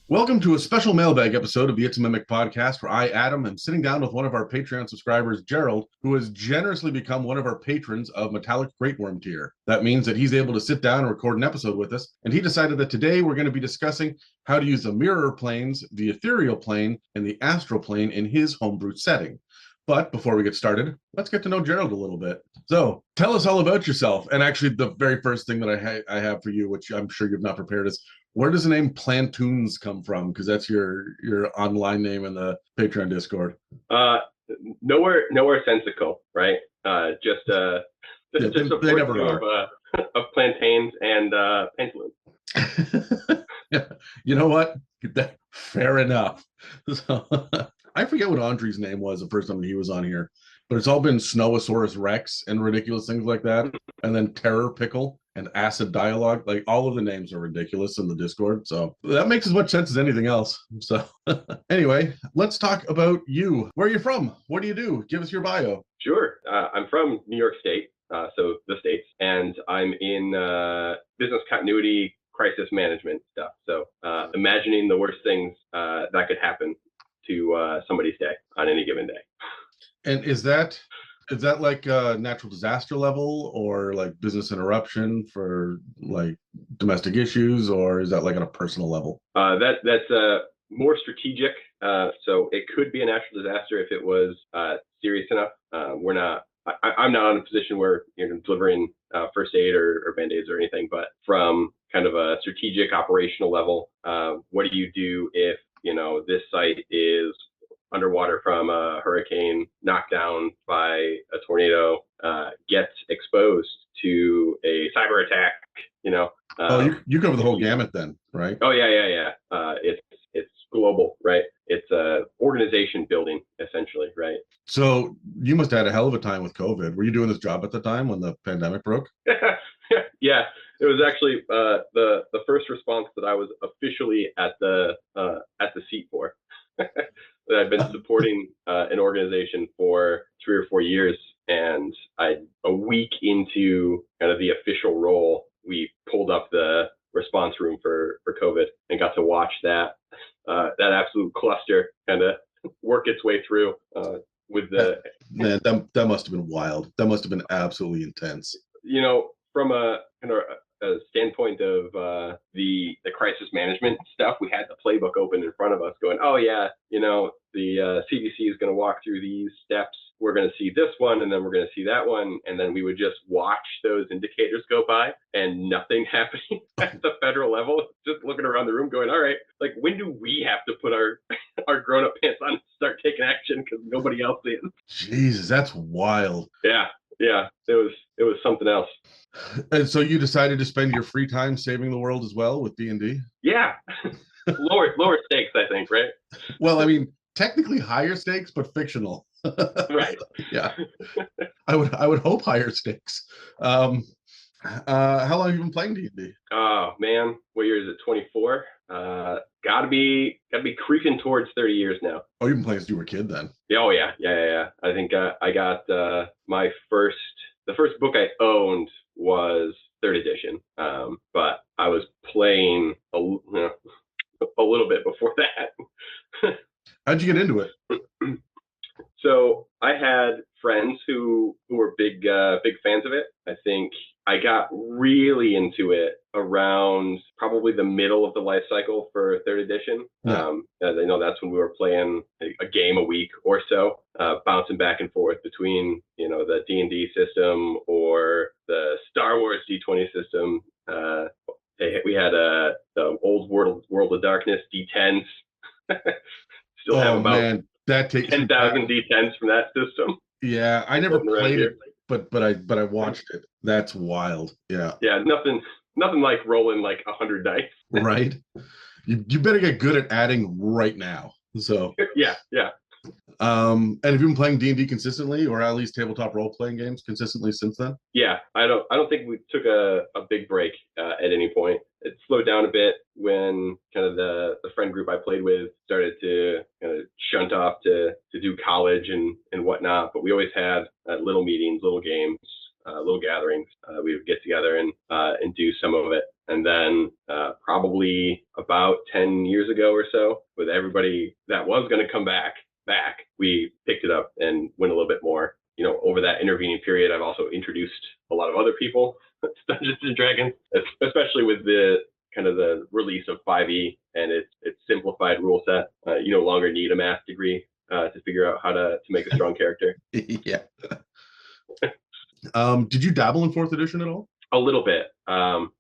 Welcome to a special mailbag episode of the It's a Mimic podcast where I, Adam, am sitting down with one of our Patreon subscribers, Gerald, who has generously become one of our patrons of Metallic Great Worm tier. That means that he's able to sit down and record an episode with us, and he decided that today we're going to be discussing how to use the mirror planes, the Ethereal Plane, and the Astral Plane in his homebrew setting. But before we get started, let's get to know Gerald a little bit. So tell us all about yourself. And actually, the very first thing that I have for you, which I'm sure you've not prepared, is where does the name Plantoons come from? Because that's your online name in the Patreon Discord. Nowhere sensical, right? Just a they never are. Of plantains and pantaloons. Yeah, you know what? Fair enough. So, I forget what Andre's name was the first time that he was on here, but it's all been Snowosaurus Rex and ridiculous things like that, and then Terror Pickle and Acid Dialogue. Like, all of the names are ridiculous in the Discord, so that makes as much sense as anything else. So anyway, let's talk about you. Where are you from? What do you do? Give us your bio. Sure. I'm from New York State, so the States, and I'm in business continuity crisis management stuff. So imagining the worst things that could happen to somebody's day on any given day. And is that like a natural disaster level, or like business interruption for like domestic issues, or is that like on a personal level? That's more strategic. So it could be a natural disaster if it was serious enough. I'm not in a position where you're delivering first aid or band-aids or anything, but from kind of a strategic operational level, what do you do if, this site is underwater from a hurricane, knocked down by a tornado, gets exposed to a cyber attack, you cover the whole gamut then, right? Oh, yeah. It's global, right? It's organization building, essentially, right? So you must have had a hell of a time with COVID. Were you doing this job at the time when the pandemic broke? Yeah, it was actually the first response that I was officially at the seat for. That I've been supporting an organization for 3 or 4 years, and a week into kind of the official role, we pulled up the response room for COVID and got to watch that absolute cluster kind of work its way through with the man. That must have been wild. That must have been absolutely intense. From a kind of a standpoint of the crisis management stuff, we had the playbook open in front of us going, oh yeah, the CDC is going to walk through these steps. We're going to see this one, and then we're going to see that one. And then we would just watch those indicators go by and nothing happening at the federal level, just looking around the room going, all right, like, when do we have to put our grown-up pants on and start taking action because nobody else is? Jesus, that's wild. Yeah, it was something else. And so you decided to spend your free time saving the world as well with D&D? Yeah. lower stakes, I think, right? Well, I mean, technically higher stakes, but fictional. Right. Yeah. I would hope higher stakes. How long have you been playing D&D? Oh man, what year is it? 24. Gotta be creeping towards 30 years now. Oh, you've been playing since you were a kid then? Oh yeah. I think I got the first book I owned was 3rd edition, but I was playing a little bit before that. How'd you get into it? So I had friends who were big fans of it. I think I got really into it around probably the middle of the life cycle for 3rd edition. Yeah. That's when we were playing a game a week or so, bouncing back and forth between the D&D system or the Star Wars D20 system. We had the old World of Darkness D10s. Still have about man, that takes 10,000 D10s from that system. Yeah, I never played it, but I watched it. That's wild. Yeah. Yeah, nothing like rolling like 100 dice. Right. You better get good at adding right now. So yeah. And have you been playing D&D consistently, or at least tabletop role-playing games consistently since then? Yeah, I don't think we took a big break at any point. It slowed down a bit when kind of the friend group I played with started to kind of shunt off to do college and whatnot. But we always had little meetings, little games, little gatherings. We would get together and do some of it. And then probably about 10 years ago or so, with everybody that was going to come back, we picked it up and went a little bit more. Over that intervening period, I've also introduced a lot of other people to Dungeons and Dragons, especially with the kind of the release of 5e and its simplified rule set. You no longer need a math degree to figure out how to make a strong character. Yeah. Did you dabble in 4th edition at all? A little bit.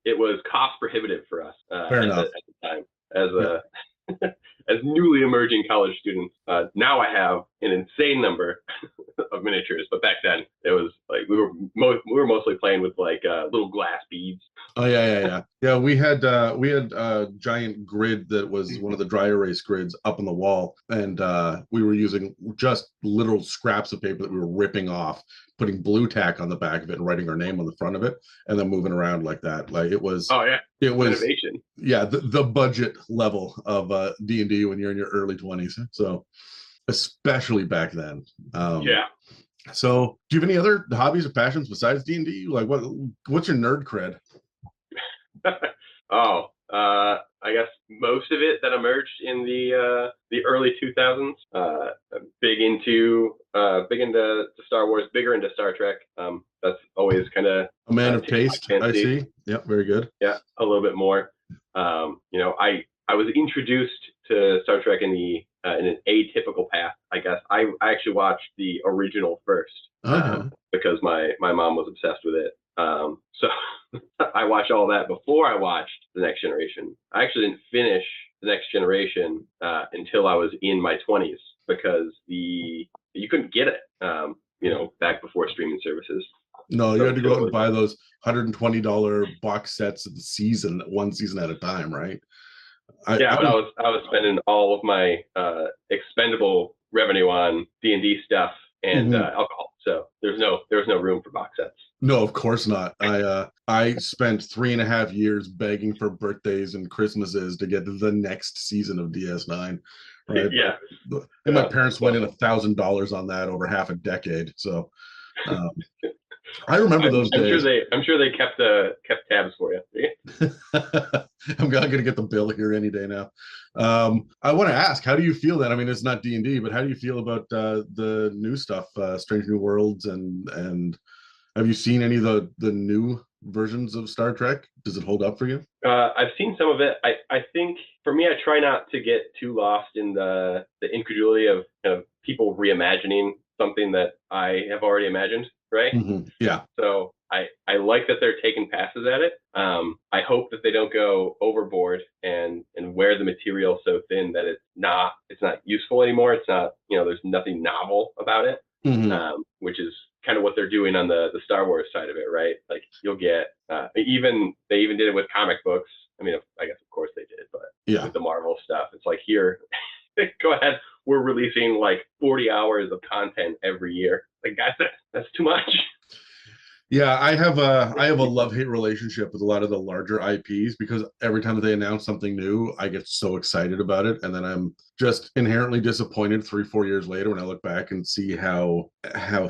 It was cost prohibitive for us Fair enough. at the time as newly emerging college students. Now I have an insane number of miniatures, but back then it was like we were mostly playing with like little glass beads. Oh yeah. We had a giant grid that was one of the dry erase grids up on the wall, and we were using just literal scraps of paper that we were ripping off, putting blue tack on the back of it, and writing our name on the front of it, and then moving around like that. Like it was. Oh yeah. It was innovation. Yeah, the budget level of D&D when you're in your early 20s. So especially back then. Yeah. So do you have any other hobbies or passions besides D&D? Like what's your nerd cred? I guess most of it that emerged in the early 2000s. Big into Star Wars, bigger into Star Trek. That's always kind of a man of taste. I see. Yep, very good. Yeah, a little bit more. I was introduced to Star Trek in an atypical path, I guess. I actually watched the original first because my mom was obsessed with it. So I watched all that before I watched The Next Generation. I actually didn't finish The Next Generation until I was in my 20s because you couldn't get it, back before streaming services. No, you had to go out and buy those $120 box sets of the season, one season at a time, right? But I was spending all of my expendable revenue on D&D stuff and alcohol. So there was no room for box sets. No, of course not. I spent 3.5 years begging for birthdays and Christmases to get the next season of DS9. Right? Yeah. And my parents went in $1,000 on that over half a decade. So I remember those days. I'm sure they kept tabs for you. I'm going to get the bill here any day now. I want to ask, how do you feel then? I mean, it's not D&D, but how do you feel about the new stuff, Strange New Worlds, and have you seen any of the new versions of Star Trek? Does it hold up for you? I've seen some of it. I think for me, I try not to get too lost in the incredulity of people reimagining something that I have already imagined, right? Mm-hmm. Yeah. So I like that they're taking passes at it. I hope that they don't go overboard and wear the material so thin that it's not useful anymore. It's not, there's nothing novel about it, which is kind of what they're doing on the Star Wars side of it, right? Like you'll get they even did it with comic books. I mean, I guess of course they did, but with the Marvel stuff, it's like, here, go ahead. We're releasing like 40 hours of content every year. Like, guys, that's too much. Yeah, I have a love-hate relationship with a lot of the larger IPs because every time they announce something new, I get so excited about it, and then I'm just inherently disappointed 3-4 years later when I look back and see how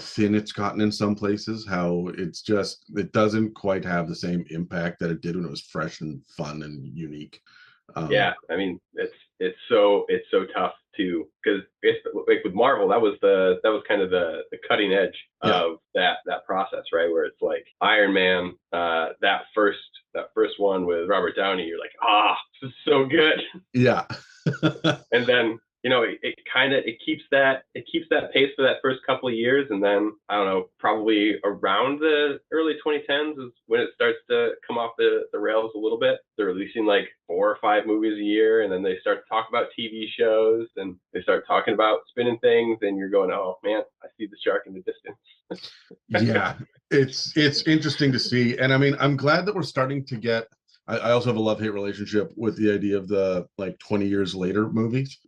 thin it's gotten in some places, how it doesn't quite have the same impact that it did when it was fresh and fun and unique. Yeah, I mean, it's so tough too, because like with Marvel, that was kind of the cutting edge of that process, right? Where it's like Iron Man, that first one with Robert Downey, you're like, this is so good. Yeah. And then it keeps that pace for that first couple of years, and then I don't know, probably around the early 2010s is when it starts to come off the rails a little bit. They're releasing like 4 or 5 movies a year, and then they start to talk about TV shows, and they start talking about spinning things, and you're going, oh man, I see the shark in the distance. Yeah, it's interesting to see, and I mean, I'm glad that we're starting to get. I also have a love-hate relationship with the idea of the like 20 years later movies.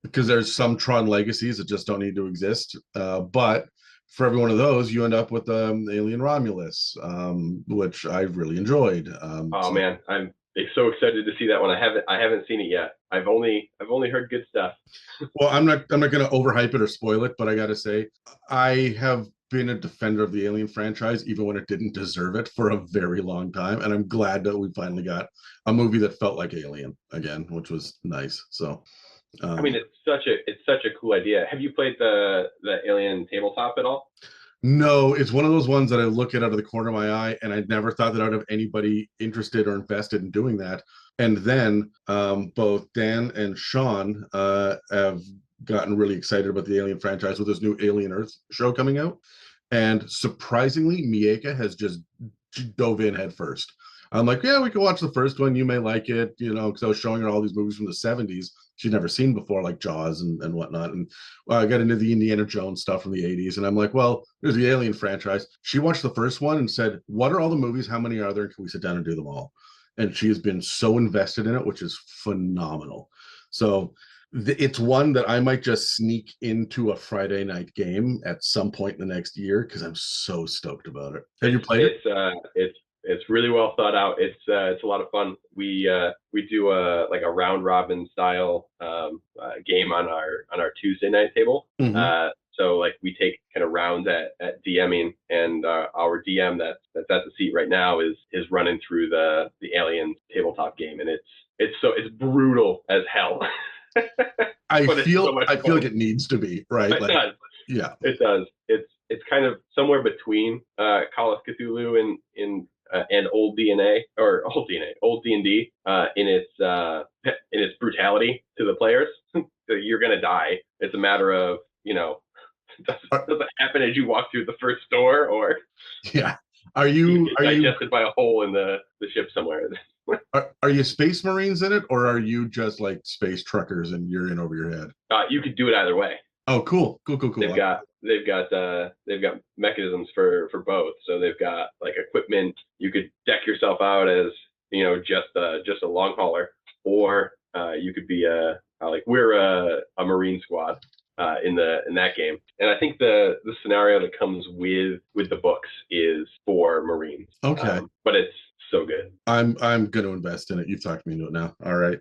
Because there's some Tron legacies that just don't need to exist. But for every one of those, you end up with Alien Romulus, which I really enjoyed. Man, I'm so excited to see that one. I haven't seen it yet. I've only heard good stuff. Well, I'm not going to overhype it or spoil it, but I got to say, I have been a defender of the Alien franchise, even when it didn't deserve it, for a very long time. And I'm glad that we finally got a movie that felt like Alien again, which was nice. So, I mean, it's such a cool idea. Have you played the Alien tabletop at all? no, it's one of those ones that I look at out of the corner of my eye, and I never thought that I'd have anybody interested or invested in doing that. And then both Dan and Sean have gotten really excited about the Alien franchise with this new Alien Earth show coming out. And surprisingly, Mieka has just dove in head first. I'm like, yeah, we can watch the first one. You may like it, because I was showing her all these movies from the 70s she'd never seen before, like Jaws and whatnot. And I got into the Indiana Jones stuff from the 80s. And I'm like, well, there's the Alien franchise. She watched the first one and said, what are all the movies? How many are there? Can we sit down and do them all? And she has been so invested in it, which is phenomenal. So it's one that I might just sneak into a Friday night game at some point in the next year because I'm so stoked about it. Have you played it? It's really well thought out. It's a lot of fun. We do a round robin style game on our Tuesday night table. Mm-hmm. So like we take kind of rounds at DMing, and our DM that's at the seat right now is running through the Alien tabletop game, and it's brutal as hell. I feel like it needs to be, right? It does. Yeah, it does. It's kind of somewhere between Call of Cthulhu and old D&D in its brutality to the players. So you're gonna die. It's a matter of does it happen as you walk through the first door, or are you digested by a hole in the ship somewhere? Are you Space Marines in it, or are you just like space truckers and you're in over your head? You could do it either way. Oh, cool. They've got mechanisms for both. So they've got like equipment. You could deck yourself out as just a long hauler, or you could be we're a Marine squad in that game. And I think the scenario that comes with the books is for Marines. Okay, but it's so good. I'm going to invest in it. You've talked me into it now. All right.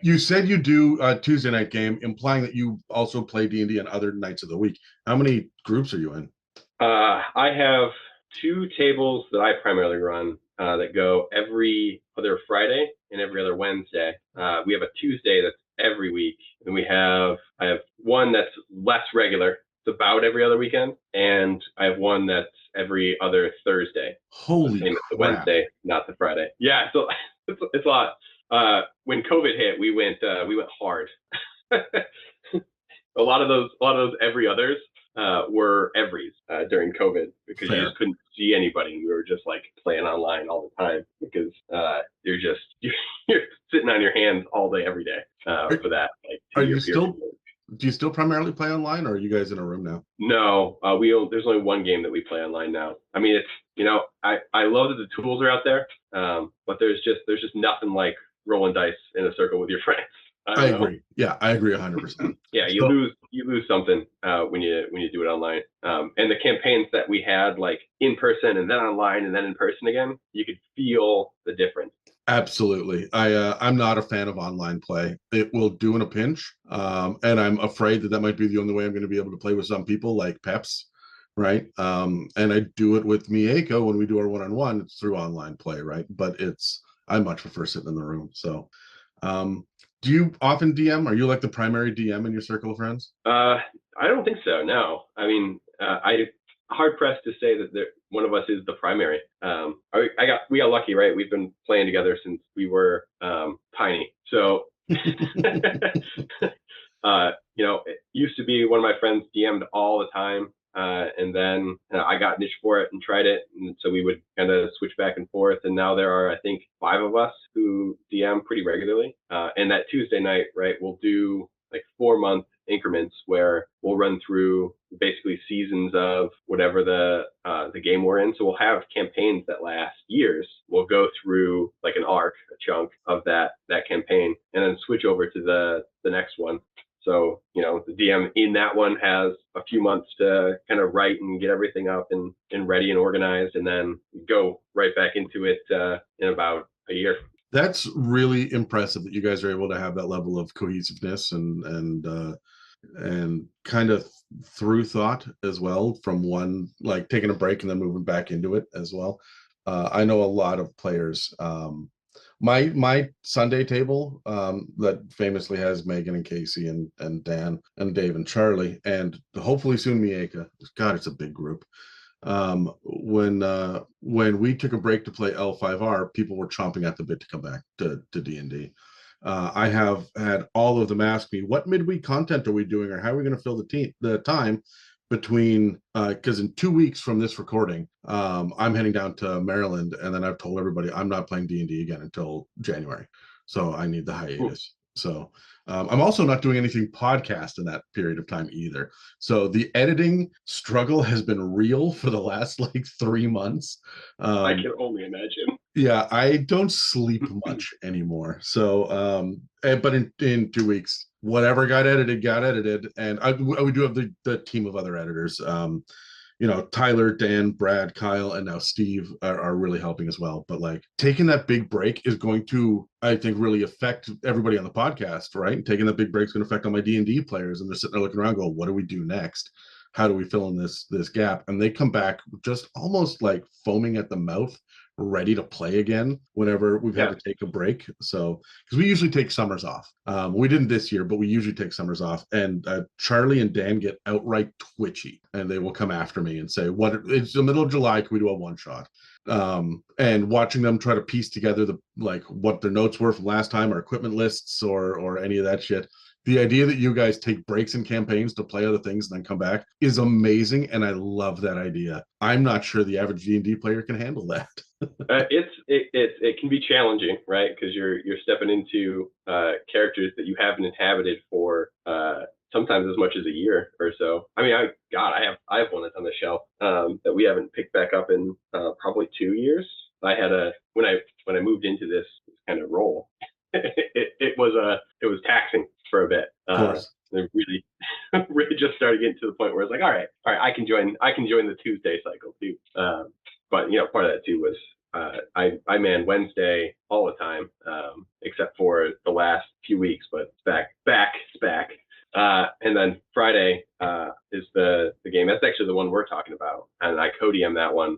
You said you do a Tuesday night game, implying that you also play D&D on other nights of the week. How many groups are you in? I have 2 tables that I primarily run that go every other Friday and every other Wednesday. We have a Tuesday that's every week, and I have one that's less regular. It's about every other weekend, and I have one that's every other Thursday. Holy crap. The Wednesday, not the Friday. Yeah, so it's a lot. When COVID hit, we went hard. a lot of those every others were everys during COVID because you just couldn't see anybody. We were just like playing online all the time because you're sitting on your hands all day every day for that. Do you still primarily play online, or are you guys in a room now? No, there's only one game that we play online now. I mean, it's I love that the tools are out there, but there's just nothing like rolling dice in a circle with your friends. I agree. Yeah, I agree 100%. Yeah, you lose something when you do it online. And the campaigns that we had, like in person and then online and then in person again, you could feel the difference. Absolutely. I'm not a fan of online play. It will do in a pinch, and I'm afraid that might be the only way I'm going to be able to play with some people, like Peps, right? And I do it with Mieko when we do our one-on-one. It's through online play, right? But I much prefer sitting in the room. So, do you often DM? Are you like the primary DM in your circle of friends? I don't think so. No. I mean, I hard pressed to say that one of us is the primary. We got lucky, right? We've been playing together since we were tiny. So, it used to be one of my friends DM'd all the time. And then I got niche for it and tried it. And so we would kind of switch back and forth. And now there are, I think, 5 of us who DM pretty regularly. And that Tuesday night, right, we'll do like 4-month increments where we'll run through basically seasons of whatever the game we're in. So we'll have campaigns that last years. We'll go through like an arc, a chunk of that campaign, and then switch over to the next one. So, the DM in that one has a few months to kind of write and get everything up and ready and organized, and then go right back into it in about a year. That's really impressive that you guys are able to have that level of cohesiveness and kind of through thought as well, from one, like taking a break and then moving back into it as well. I know a lot of players. My Sunday table that famously has Megan and Casey and Dan and Dave and Charlie, and hopefully soon Mieka. God, it's a big group. When we took a break to play L5R, people were chomping at the bit to come back to D&D. I have had all of them ask me, what midweek content are we doing, or how are we going to fill the time between, because in 2 weeks from this recording, I'm heading down to Maryland, and then I've told everybody I'm not playing D&D again until January. So I need the hiatus. So I'm also not doing anything podcast in that period of time either. So the editing struggle has been real for the last like 3 months. I can only imagine. Yeah, I don't sleep much anymore. So, but in 2 weeks, whatever got edited, and we do have the team of other editors. Tyler, Dan, Brad, Kyle, and now Steve are really helping as well. But like taking that big break is going to, I think, really affect everybody on the podcast, right? Taking that big break is going to affect all my D&D players, and they're sitting there looking around going, what do we do next? How do we fill in this gap? And they come back just almost like foaming at the mouth, ready to play again whenever we've had to take a break. So, because we usually take summers off. We didn't this year, but we usually take summers off. And Charlie and Dan get outright twitchy, and they will come after me and say, "What? It's the middle of July. Can we do a one shot?" And watching them try to piece together what their notes were from last time, or equipment lists, or any of that shit. The idea that you guys take breaks in campaigns to play other things and then come back is amazing, and I love that idea. I'm not sure the average D&D player can handle that. It can be challenging, right? Because you're stepping into characters that you haven't inhabited for sometimes as much as a year or so. I mean, I have one that's on the shelf that we haven't picked back up in probably 2 years. I had when I moved into this kind of role, it was taxing for a bit. Of course. It really just started getting to the point where it's like, all right, I can join the Tuesday cycle too. But part of that too was I man Wednesday all the time, except for the last few weeks, but it's back. And then Friday is the game. That's actually the one we're talking about, and I co-DM that one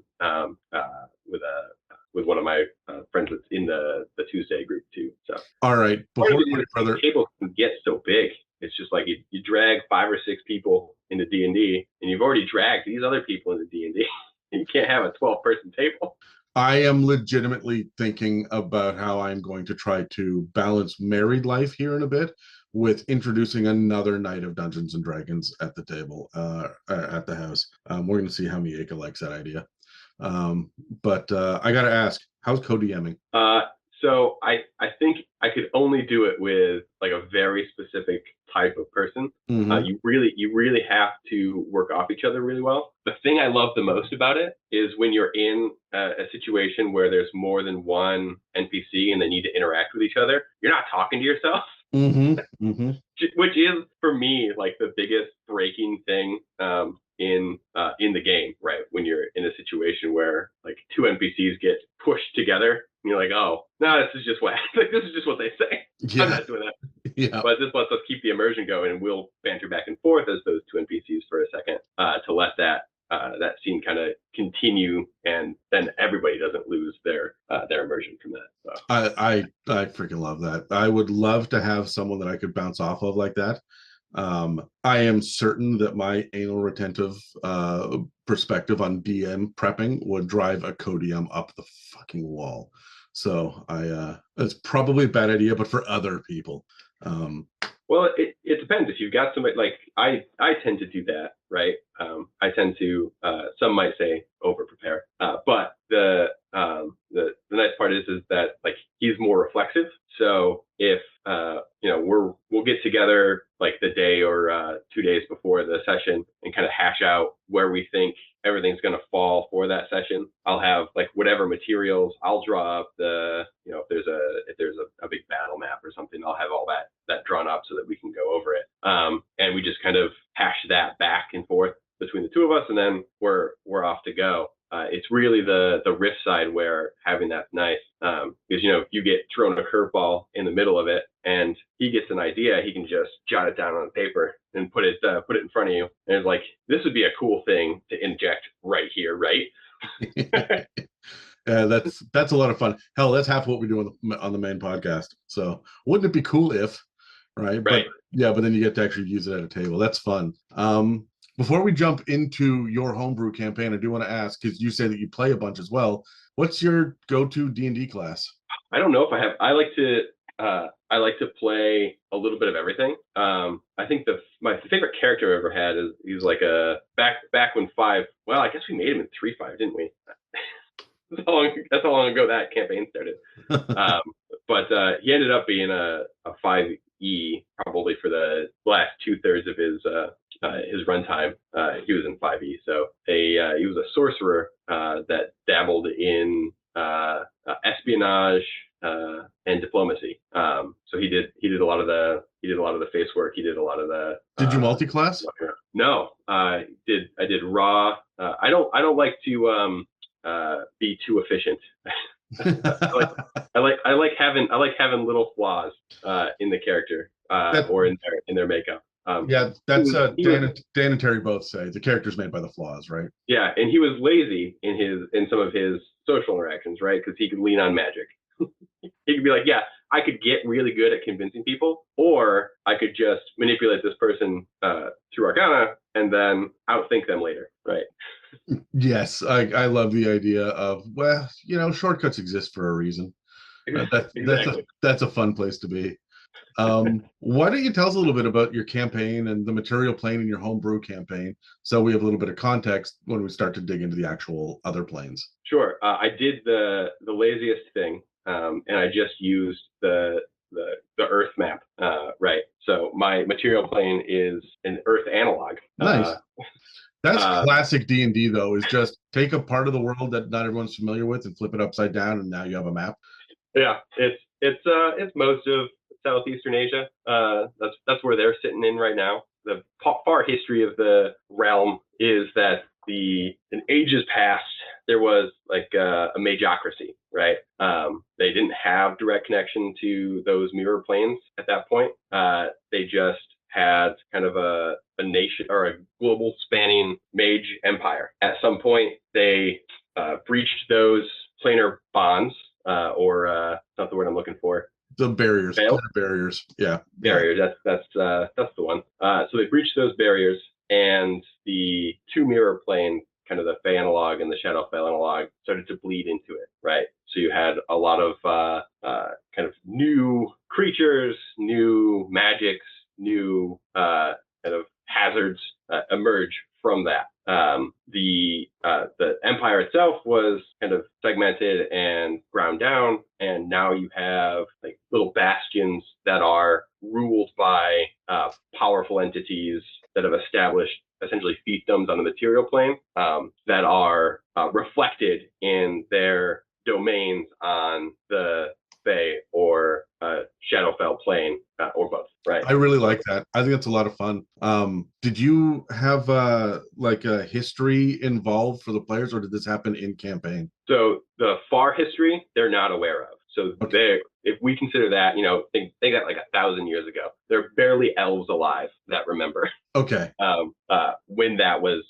with one of my friends that's in the Tuesday group too. So all right, the table can get so big. It's just like you drag 5 or 6 people into D&D, and you've already dragged these other people into D&D. You can't have a 12-person table. I am legitimately thinking about how I'm going to try to balance married life here in a bit with introducing another night of Dungeons and Dragons at the table, at the house. We're going to see how Mieka likes that idea. But I got to ask, how's co-DMing? So I think I could only do it with like a very specific type of person. Mm-hmm. You really have to work off each other really well. The thing I love the most about it is when you're in a situation where there's more than one NPC and they need to interact with each other, you're not talking to yourself. Mm-hmm. Mm-hmm. Which is for me like the biggest breaking thing in the game, right? When you're in a situation where like 2 NPCs get pushed together, and you're like, oh no, this is just what they say. Yeah. I'm not doing that. Yeah. But this lets us keep the immersion going, and we'll banter back and forth as those 2 NPCs for a second to let that scene kind of continue, and then everybody doesn't lose their immersion from that. So. I freaking love that. I would love to have someone that I could bounce off of like that. I am certain that my anal retentive perspective on DM prepping would drive a co-DM up the fucking wall. So it's probably a bad idea, but for other people. Well, it depends. If you've got somebody like I tend to do that, right? I tend to some might say over prepare, but the nice part is that like he's more reflexive. So if we'll get together like the day or 2 days before the session and kind of hash out where we think everything's going to fall for that session. I'll have like whatever materials. I'll draw up if there's a big battle map or something, I'll have all that drawn up so that we can go over it. And we just kind of hash that back and forth between the 2 of us, and then we're off to go. it's really the riff side where having that's nice, because you get thrown a curveball in the middle of it, and he gets an idea, he can just jot it down on paper and put it in front of you, and it's like, this would be a cool thing to inject right here, right? Yeah, that's a lot of fun. Hell, that's half what we do on the main podcast. So wouldn't it be cool if, right? But yeah, but then you get to actually use it at a table. That's fun. Before we jump into your homebrew campaign, I do want to ask, because you say that you play a bunch as well. What's your go-to D&D class? I don't know if I have. I like to play a little bit of everything. I think my favorite character I ever had is he's like a back when 5. Well, I guess we made him in 3.5, didn't we? That's how long ago that campaign started. But he ended up being a 5e probably for the last 2/3 of his runtime. He was in 5e, so he was a sorcerer that dabbled in espionage and diplomacy. So he did a lot of the face work. He did a lot of the. Did you multi-class? No, I did raw. I don't like to be too efficient. I like having little flaws in the character or in their makeup. Yeah, that's Dan and Terry both say the character's made by the flaws, right? Yeah, and he was lazy in some of his social interactions, right? Because he could lean on magic. He could be like, yeah, I could get really good at convincing people, or I could just manipulate this person through Arcana and then outthink them later, right? Yes, I love the idea of, well, shortcuts exist for a reason. Exactly. That's a fun place to be. Why don't you tell us a little bit about your campaign and the material plane in your homebrew campaign, so we have a little bit of context when we start to dig into the actual other planes. Sure. I did the laziest thing, and I just used the Earth map, right? So my material plane is an Earth analog. Nice. That's classic D&D though, is just take a part of the world that not everyone's familiar with and flip it upside down, and now you have a map. Yeah, it's most of Southeastern Asia. That's where they're sitting in right now. The far history of the realm is that in ages past there was like a mageocracy, right? They didn't have direct connection to those mirror planes at that point. They just had kind of a nation or a global spanning mage empire. At some point, they breached those planar bonds, or not the word I'm looking for. The barriers, barriers, yeah, barriers. That's the one. So they breached those barriers, and the two mirror planes, kind of the Fey analog and the Shadowfell analog, started to bleed into it, right? So you had a lot of kind of new creatures, new magics, new kind of hazards emerge from that. The empire itself was kind of segmented and ground down, and now you have like little bastions that are ruled by powerful entities that have established essentially fiefdoms on the material plane, that are reflected in their domains on the Fey or Shadowfell plane, or both, right? I really like that. I think that's a lot of fun. Did you have like a history involved for the players, or did this happen in campaign? So the far history, they're not aware of. So if we consider that, think that like 1,000 years ago, there are barely elves alive that remember. Okay. When that was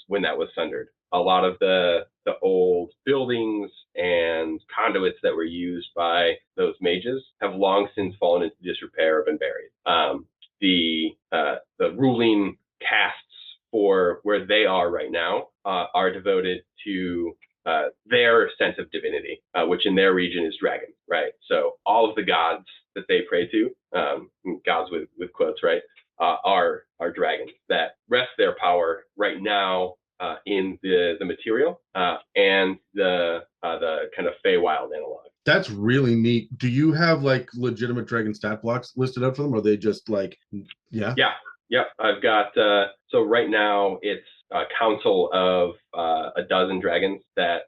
sundered. A lot of the old buildings and conduits that were used by those mages have long since fallen into disrepair or been buried. The ruling castes for where they are right now are devoted to their sense of divinity, which in their region is dragon, right? So all of the gods that they pray to, gods with quotes, right, are dragons that rest their power right now in the material and the kind of Feywild analog. That's really neat. Do you have like legitimate dragon stat blocks listed up for them, or are they just like, yeah? Yeah. I've got so right now it's a council of a dozen dragons that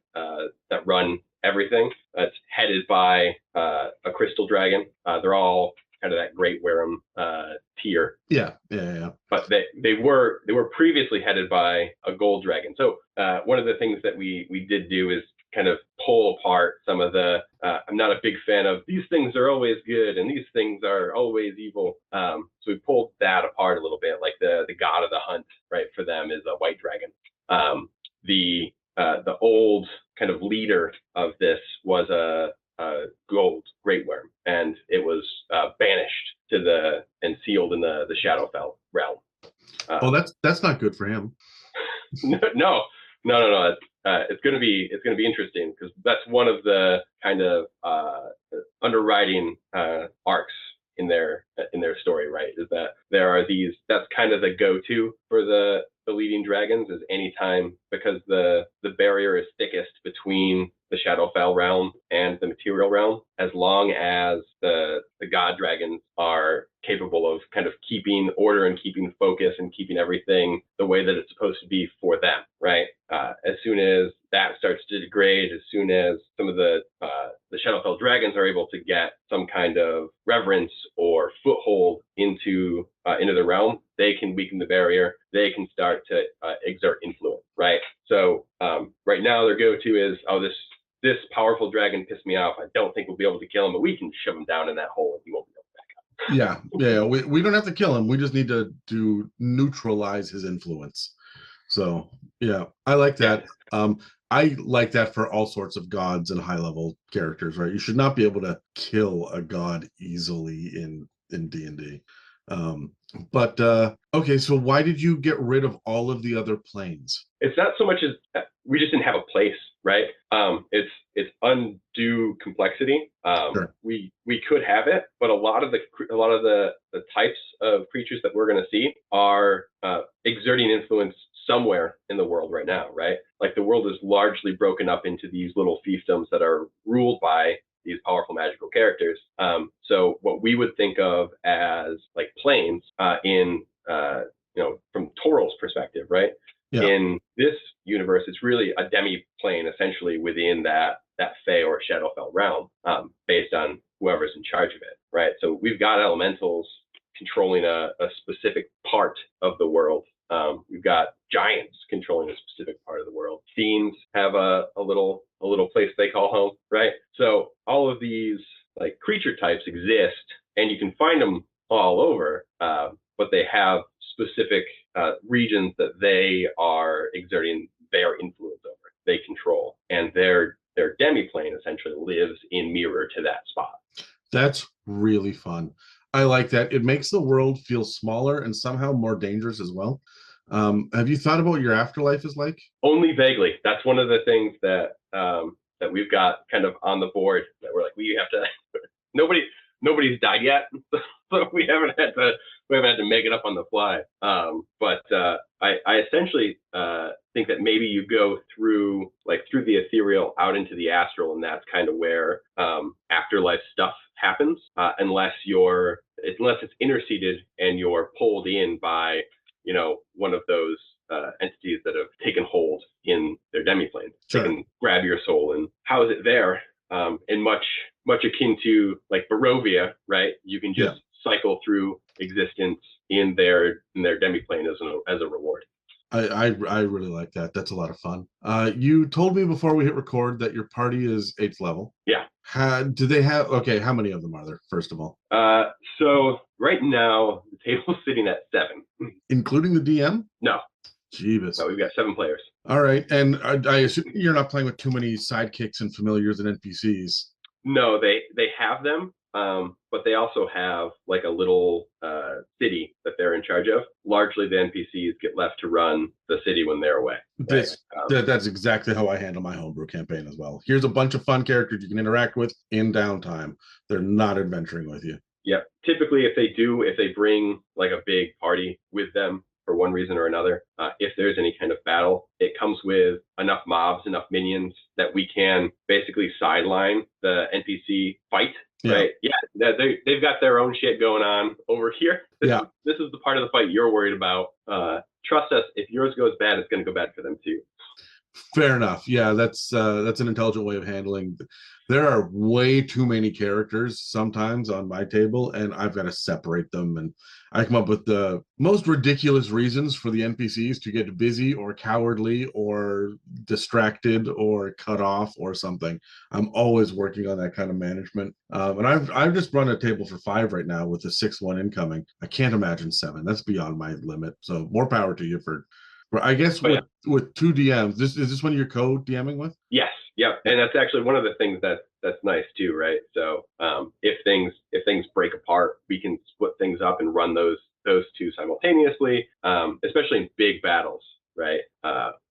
run everything. It's headed by a crystal dragon. They're all kind of that Great Wareham tier. Yeah. But they were previously headed by a gold dragon. So one of the things that we did do is kind of pull apart some of the. I'm not a big fan of these things are always good and these things are always evil. So we pulled that apart a little bit. Like the god of the hunt, right? For them is a white dragon. The old kind of leader of this was a gold great worm, and it was banished to and sealed in the Shadowfell realm. That's not good for him. No. It's gonna be interesting because that's one of the kind of underwriting arcs in their story, right? Is that there are these, that's kind of the go-to for the leading dragons, is anytime, because the barrier is thickest between the Shadowfell realm and the material realm, as long as the god dragons are capable of kind of keeping order and keeping focus and keeping everything the way that it's supposed to be for them, right? As soon as that starts to degrade, as soon as some of the Shadowfell dragons are able to get some kind of reverence or foothold into the realm, they can weaken the barrier. They can start to exert influence, right? So right now their go-to is, this powerful dragon pissed me off. I don't think we'll be able to kill him, but we can shove him down in that hole and he won't be able to back up. Yeah. We don't have to kill him. We just need to neutralize his influence. So yeah, I like that. Yeah. I like that for all sorts of gods and high-level characters, right? You should not be able to kill a god easily in D&D. But okay, so why did you get rid of all of the other planes? It's not so much as we just didn't have a place, right? It's undue complexity. Sure. We could have it, but a lot of the types of creatures that we're going to see are exerting influence somewhere in the world right now, right? Like the world is largely broken up into these little fiefdoms that are ruled by these powerful magical characters. So what we would think of as like planes in from Toral's perspective, right? Yeah. In this universe, it's really a demi-plane essentially within that Fey or Shadowfell realm, based on whoever's in charge of it, right? So we've got elementals controlling a specific part of the world. We've got giants controlling a specific part of the world. Fiends have a little place they call home, right? So all of these like creature types exist, and you can find them all over, but they have specific regions that they are exerting their influence over, they control, and their demi-plane essentially lives in mirror to that spot. That's really fun. I like that. It makes the world feel smaller and somehow more dangerous as well. Have you thought about what your afterlife is like? Only vaguely. That's one of the things that we've got kind of on the board that we're like, we have to. Nobody's died yet, so we haven't had to make it up on the fly. But I essentially think that maybe you go through the ethereal out into the astral, and that's kind of where afterlife stuff happens, unless it's interceded and you're pulled in by one of those entities that have taken hold in their demi-plane. Sure. They can grab your soul and house it there, and much akin to like Barovia, right? You can just cycle through existence in their demi-plane as a reward. I really like that. That's a lot of fun. You told me before we hit record that your party is 8th level. Yeah. Do they have, okay, how many of them are there, first of all? So right now, the table's sitting at 7. Including the DM? No. Jeebus. No, we've got 7 players. All right. And I assume you're not playing with too many sidekicks and familiars and NPCs. No, they have them, but they also have like a little city that they're in charge of. Largely, the NPCs get left to run the city when they're away. Right? That's exactly how I handle my homebrew campaign as well. Here's a bunch of fun characters you can interact with in downtime. They're not adventuring with you. Yeah. Typically, if they bring like a big party with them for one reason or another, if there's any kind of battle, it comes with enough mobs, enough minions that we can basically sideline the NPC fight. Yeah. Right? Yeah, they've got their own shit going on over here. This is the part of the fight you're worried about. Trust us, if yours goes bad, it's going to go bad for them too. Fair enough. Yeah, that's an intelligent way of handling. There are way too many characters sometimes on my table, and I've got to separate them. And I come up with the most ridiculous reasons for the NPCs to get busy or cowardly or distracted or cut off or something. I'm always working on that kind of management. And I've just run a table for 5 right now with the 6-1 incoming. I can't imagine 7. That's beyond my limit. So more power to you for. I guess But yeah. with 2 DMs, is this one you're co-DMing with? Yes, yeah, and that's actually one of the things that's nice too, right? So if things break apart, we can split things up and run those 2 simultaneously, especially in big battles, right?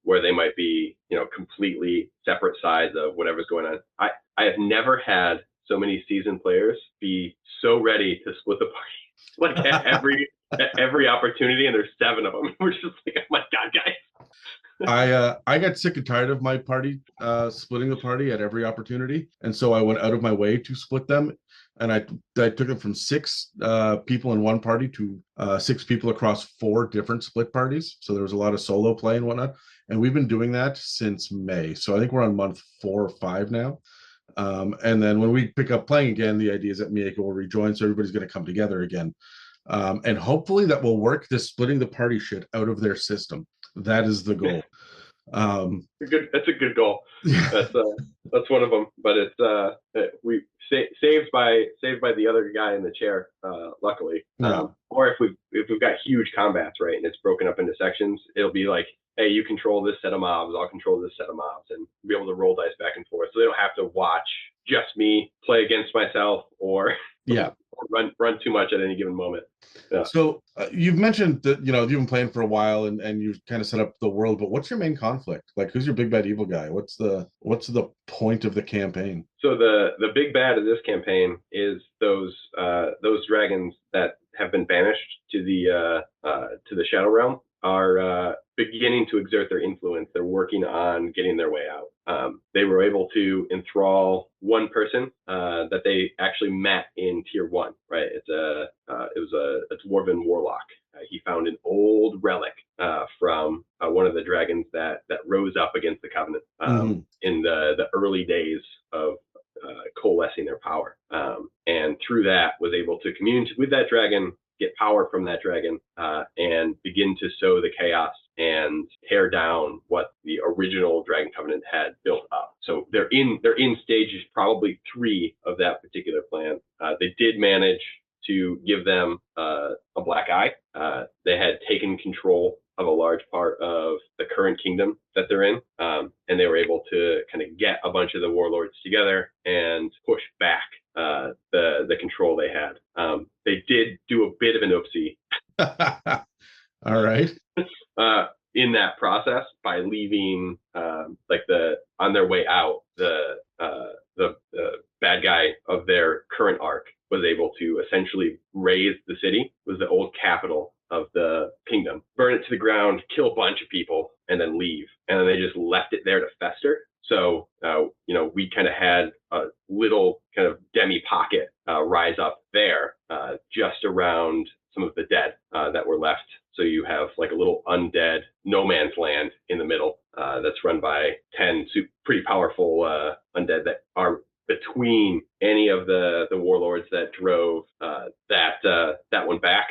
Where they might be, completely separate sides of whatever's going on. I have never had so many seasoned players be so ready to split the party, like at every opportunity, and there's 7 of them. We're just like, oh my god, guys. I got sick and tired of my party splitting the party at every opportunity, and so I went out of my way to split them. And I took it from 6 people in one party to 6 people across 4 different split parties. So there was a lot of solo play and whatnot. And we've been doing that since May. So I think we're on month 4 or 5 now. And then when we pick up playing again, the idea is that Mieko will rejoin, so everybody's going to come together again. And hopefully that will work this splitting the party shit out of their system. That is the goal. That's a good goal. That's one of them. But it's we saved by the other guy in the chair, luckily. Yeah. Or if we've got huge combats, right, and it's broken up into sections, it'll be like, hey, you control this set of mobs, I'll control this set of mobs, and be able to roll dice back and forth. So they don't have to watch just me play against myself or run too much at any given moment. Yeah. So you've mentioned that you've been playing for a while and you've kind of set up the world, but what's your main conflict? Like, who's your big bad evil guy? What's the point of the campaign? So the big bad of this campaign is those dragons that have been banished to the Shadow Realm are beginning to exert their influence. They're working on getting their way out. They were able to enthrall one person that they actually met in Tier 1, right? It was a dwarven warlock. He found an old relic from one of the dragons that rose up against the Covenant in the early days of coalescing their power. And through that was able to communicate with that dragon, get power from that dragon, and begin to sow the chaos and tear down what the original Dragon Covenant had built up. So they're in stages probably 3 of that particular plan. They did manage to give them a black eye. They had taken control of a large part of the current kingdom that they're in, and they were able to kind of get a bunch of the warlords together and push back the control they had. They did do a bit of an oopsie. All right. In that process, by leaving on their way out, the bad guy of their current arc was able to essentially raise the city, was the old capital of the kingdom, burn it to the ground, kill a bunch of people, and then leave. And then they just left it there to fester. So, we kind of had a little kind of demi pocket rise up there just around some of the dead that were left. So you have like a little undead no man's land in the middle that's run by 10 pretty powerful undead that are between any of the warlords that drove that one back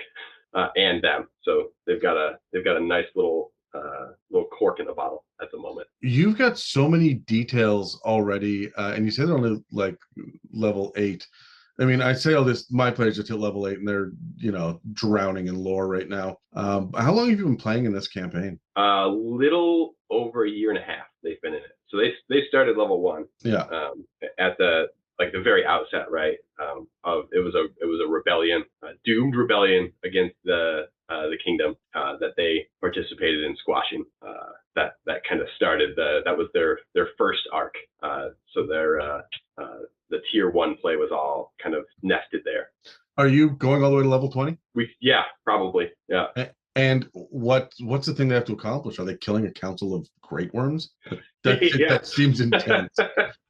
and them. So they've got a nice little cork in the bottle at the moment. You've got so many details already, and you said they're only like level 8. I mean, I say all this, my players are till level 8 and they're, drowning in lore right now. How long have you been playing in this campaign? A little over a year and a half they've been in it. So they started level 1. Yeah. At the very outset, right? It was a rebellion, a doomed rebellion against the kingdom that they participated in squashing. That kind of started that was their first arc. So the tier 1 play was all kind of nested there. Are you going all the way to level 20? Yeah, probably. Yeah. And what's the thing they have to accomplish? Are they killing a council of great worms? That seems intense.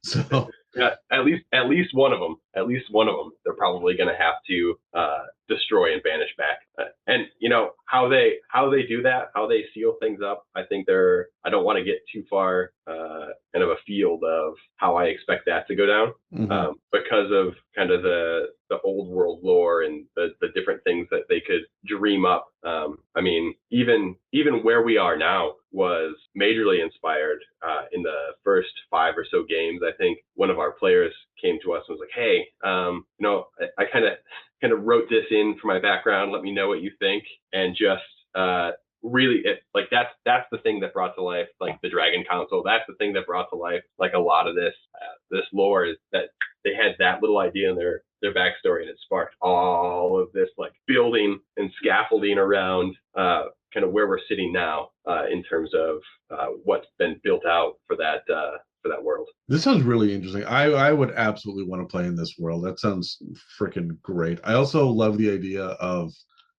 So Yeah, at least one of them. At least one of them. They're probably going to have to destroy and banish back. And how they do that, how they seal things up. I think they're. I don't want to get too far kind of a field of how I expect that to go down, because of kind of the old world lore and the different things that they could dream up. I mean, even where we are now was majorly inspired in the first 5 or so games. I think one of our players came to us and was like, "Hey, I kind of wrote this in for my background. Let me know what you think." And just really, that's the thing that brought to life like the Dragon Council. That's the thing that brought to life like a lot of this lore, is that they had that little idea in their backstory, and it sparked all of this like building and scaffolding around kind of where we're sitting now in terms of what's been built out for that world. This sounds really interesting. I would absolutely want to play in this world. That sounds freaking great. I also love the idea of,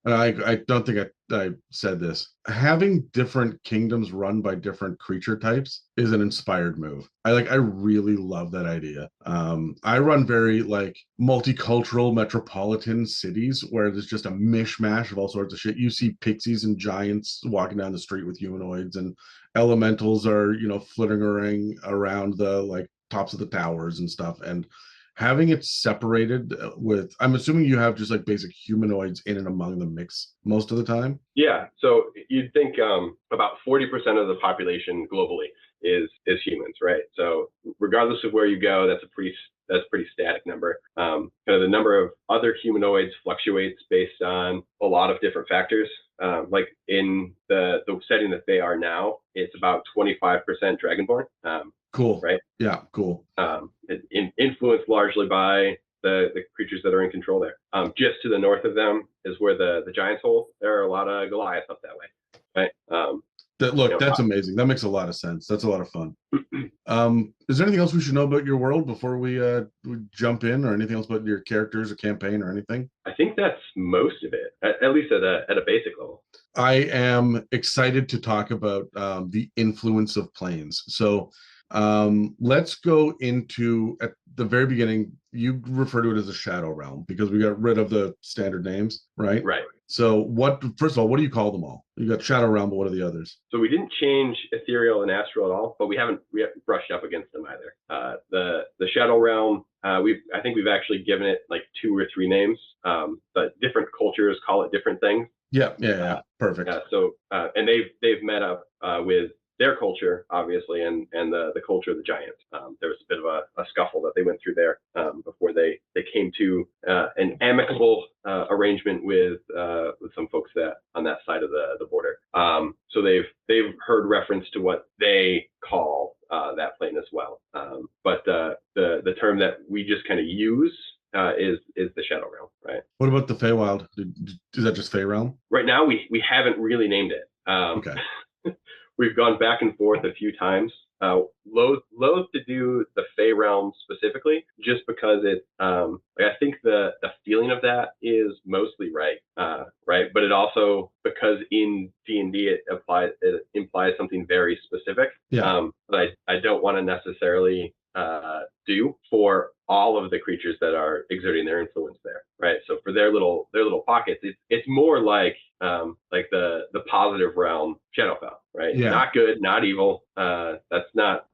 and I don't think I said this, having different kingdoms run by different creature types is an inspired move. I really love that idea. I run very like multicultural metropolitan cities where there's just a mishmash of all sorts of shit. You see pixies and giants walking down the street with humanoids, and elementals are flittering around the like tops of the towers and stuff. And having it separated with, I'm assuming you have just like basic humanoids in and among the mix most of the time. Yeah, so you'd think about 40% of the population globally is humans, right? So regardless of where you go, that's a pretty static number. Kind of the number of other humanoids fluctuates based on a lot of different factors. Like in the setting that they are now, it's about 25% Dragonborn. Cool. Right? Yeah, cool. Influenced largely by the creatures that are in control there. Just to the north of them is where the giants hold. There are a lot of Goliaths up that way. Right? That's amazing. That makes a lot of sense. That's a lot of fun. Is there anything else we should know about your world before we jump in, or anything else about your characters or campaign or anything? I think that's most of it, at least at a basic level. I am excited to talk about the influence of planes. So let's go into, at the very beginning, you refer to it as a shadow realm because we got rid of the standard names, right? Right. So first of all, what do you call them all? You got shadow realm, but what are the others? So we didn't change ethereal and astral at all, but we haven't brushed up against them either. The shadow realm, I think we've actually given it like 2 or 3 names, but different cultures call it different things. Yeah. Perfect. And they've met up with their culture, obviously, and the culture of the giants. There was a bit of a scuffle that they went through there before they came to an amicable arrangement with some folks that on that side of the border. So they've heard reference to what they call that plane as well. But the term that we just kind of use is the Shadow Realm, right? What about the Feywild? Is that just Fey Realm? Right now, we haven't really named it. Okay. We've gone back and forth a few times. Loath to do the Fey Realm specifically, just because it. I think the feeling of that is mostly right, right. But it also, because in D&D it implies something very specific. Yeah. That I don't want to necessarily do for all of the creatures that are exerting their influence there, right? So for their little pockets, it's more like the positive realm Shadowfell, right? Yeah. Not good, not evil. That's not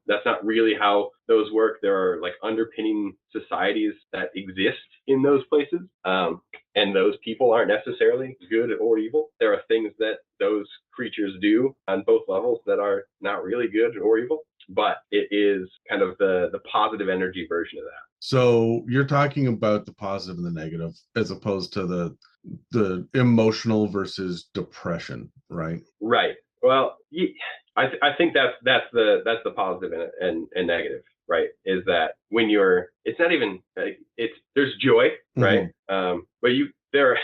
really how those work. There are like underpinning societies that exist in those places, and those people aren't necessarily good or evil. There are things that those creatures do on both levels that are not really good or evil, but it is kind of the positive energy version of that. So you're talking about the positive and the negative as opposed to the emotional versus depression, right? Right. Well, I think that's the positive and negative, right? Is that when it's not even there's joy, right? Mm-hmm. But there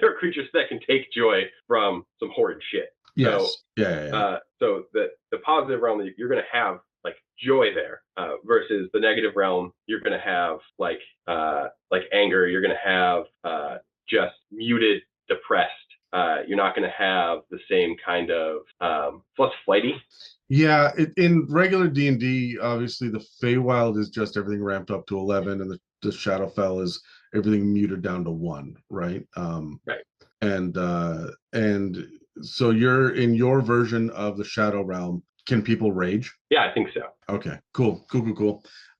are creatures that can take joy from some horrid shit. Yes. So, so the positive realm, you're going to have like joy there, versus the negative realm, you're going to have like anger. You're going to have just muted, depressed. You're not going to have the same kind of plus flighty. Yeah, in regular D&D, obviously the Feywild is just everything ramped up to 11, and the Shadowfell is everything muted down to 1, right? Right. And so you're in your version of the Shadow Realm. Can people rage? Yeah, I think so. Okay, cool.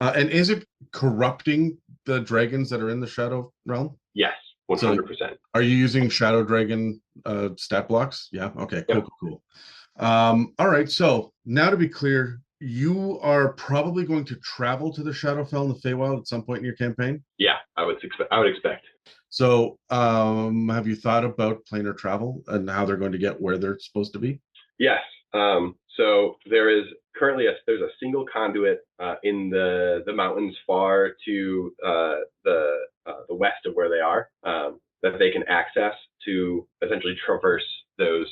And is it corrupting the dragons that are in the Shadow Realm? Yes, So 100%. are you using Shadow Dragon stat blocks? Yeah. Okay. Yep. Cool. All right. So now to be clear, you are probably going to travel to the Shadowfell and the Feywild at some point in your campaign. Yeah, I would expect. So, have you thought about planar travel and how they're going to get where they're supposed to be? Yes. So there is currently there's a single conduit in the mountains far to the west of where they are, that they can access to essentially traverse those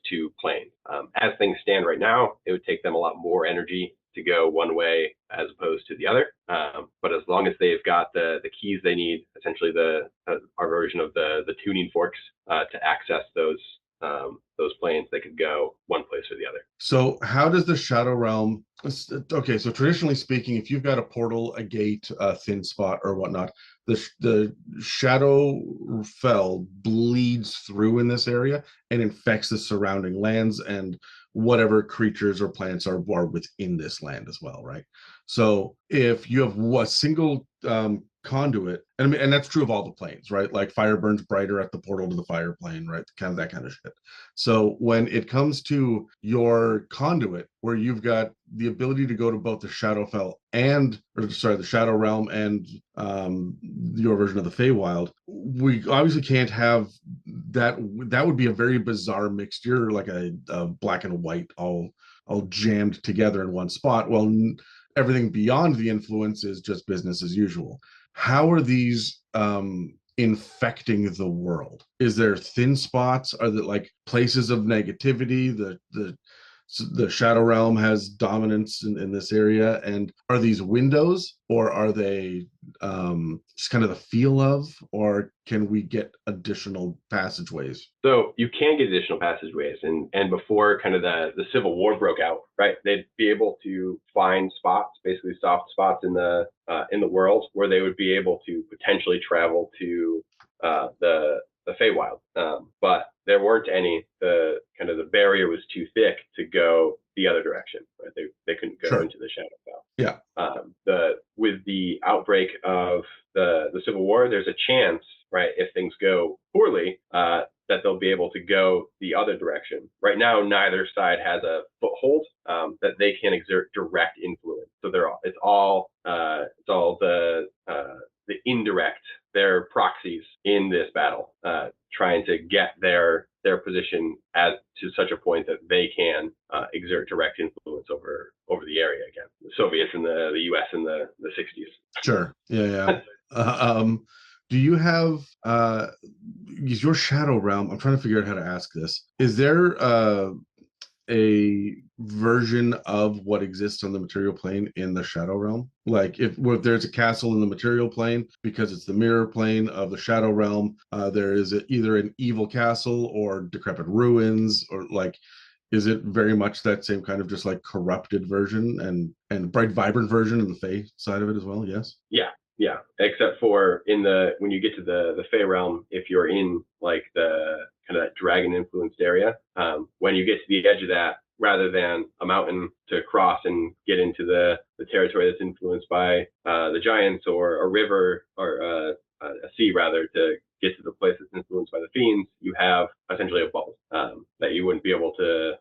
two planes. As things stand right now, it would take them a lot more energy to go one way as opposed to the other. But as long as they've got the keys they need, essentially our version of the tuning forks to access those planes, they could go one place or the other. So, how does the Shadow Realm? Okay, so traditionally speaking, if you've got a portal, a gate, a thin spot, or whatnot, the Shadow Fell bleeds through in this area and infects the surrounding lands and whatever creatures or plants are within this land as well, right? So, if you have a single conduit, and I mean, and that's true of all the planes, right? Like fire burns brighter at the portal to the fire plane, right? Kind of that kind of shit. So when it comes to your conduit, where you've got the ability to go to both the Shadowfell the Shadow Realm and your version of the Feywild, we obviously can't have that. That would be a very bizarre mixture, like a black and white all jammed together in one spot. Well, everything beyond the influence is just business as usual. How are these infecting the world? Is there thin spots? Are there like places of negativity? The Shadow Realm has dominance in this area, and are these windows, or are they just kind of the feel of, or can we get additional passageways? So you can get additional passageways, and before kind of the Civil War broke out, right? They'd be able to find spots, basically soft spots in the world where they would be able to potentially travel to the Feywild, but there weren't any. The kind of the barrier was too thick to go the other direction. Right? They couldn't go Sure. into the Shadowfell. Yeah. With the outbreak of the Civil War, there's a chance, right, if things go poorly, that they'll be able to go the other direction. Right now, neither side has a foothold that they can exert direct influence. So it's all the indirect, their proxies in this battle, trying to get their position as to such a point that they can exert direct influence over the area again. The Soviets and the U.S. in the 60s. Sure. Yeah. Do you have is your Shadow Realm? I'm trying to figure out how to ask this. Is there a version of what exists on the material plane in the Shadow Realm? Like if there's a castle in the material plane, because it's the mirror plane of the Shadow Realm, there is either an evil castle or decrepit ruins, or like, is it very much that same kind of just like corrupted version and bright vibrant version in the Fey side of it as well? Yes. Yeah. Except for when you get to the Fey Realm, if you're in like the kind of that dragon influenced area, when you get to the edge of that, rather than a mountain to cross and get into the territory that's influenced by the giants, or a river, or a sea rather, to get to the place that's influenced by the fiends, you have essentially a bubble that you wouldn't be able to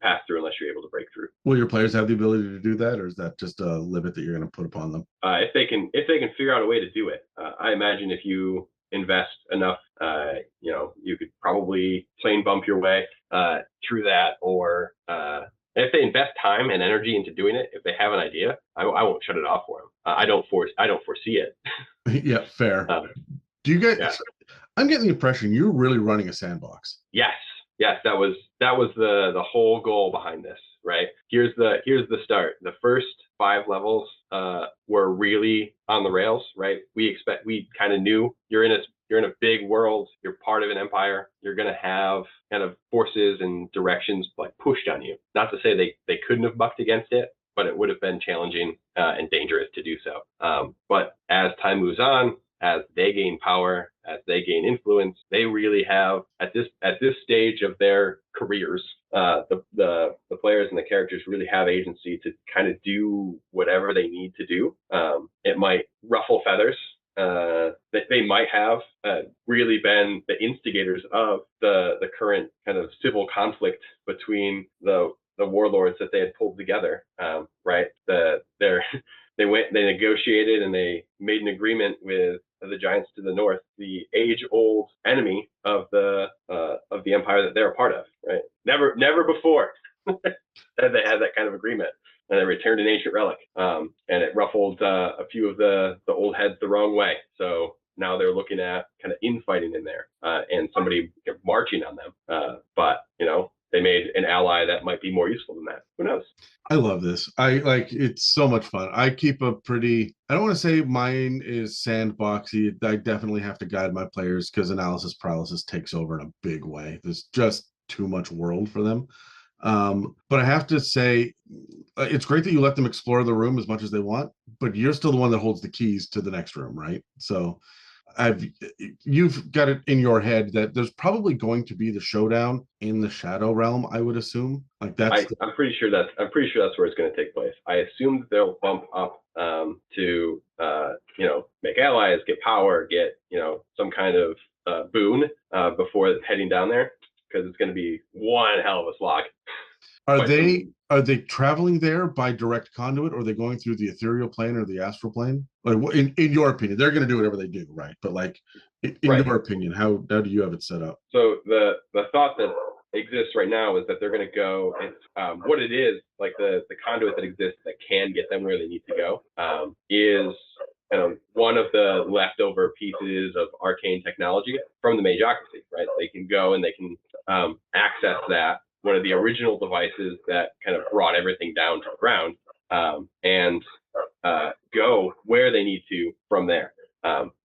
pass through unless you're able to break through. Will your players have the ability to do that, or is that just a limit that you're going to put upon them? If they can figure out a way to do it, I imagine if you invest enough, you could probably plane bump your way through that, or if they invest time and energy into doing it, if they have an idea, I won't shut it off for them. I don't foresee it. Yeah, fair. Do you guys? Yeah. I'm getting the impression you're really running a sandbox. Yes, that was the whole goal behind this, right? Here's the start. The first 5 levels were really on the rails, right? We kind of knew you're in in a big world, you're part of an empire, you're going to have kind of forces and directions like pushed on you. Not to say they couldn't have bucked against it, but it would have been challenging and dangerous to do so. But as time moves on, as they gain power, as they gain influence, they really have at this stage of their careers, the players and the characters really have agency to kind of do whatever they need to do. It might ruffle feathers. They might have really been the instigators of the current kind of civil conflict between the warlords that they had pulled together, right? They negotiated and they made an agreement with the giants to the north, the age-old enemy of the empire that they're a part of, right? Never before had they had that kind of agreement. And they returned an ancient relic, and it ruffled a few of the old heads the wrong way. So now they're looking at kind of infighting in there, and somebody marching on them. But they made an ally that might be more useful than that. Who knows? I love this. It's so much fun. I keep a pretty, I don't want to say mine is sandboxy. I definitely have to guide my players because analysis paralysis takes over in a big way. There's just too much world for them. But I have to say, it's great that you let them explore the room as much as they want, but you're still the one that holds the keys to the next room, right? So you've got it in your head that there's probably going to be the showdown in the Shadow Realm, I would assume. Like I'm pretty sure that's where it's going to take place. I assume that they'll bump up to make allies, get power, get some kind of boon before heading down there, because it's going to be one hell of a slog. Are they traveling there by direct conduit, or are they going through the Ethereal Plane or the Astral Plane? Like, in your opinion, they're going to do whatever they do, right? But like, in your opinion, how do you have it set up? So the thought that exists right now is that they're going to go, and what it is, like the conduit that exists that can get them where they need to go, is one of the leftover pieces of arcane technology from the Magocracy, right? They can go and they can access that, one of the original devices that kind of brought everything down to the ground, and go where they need to from there.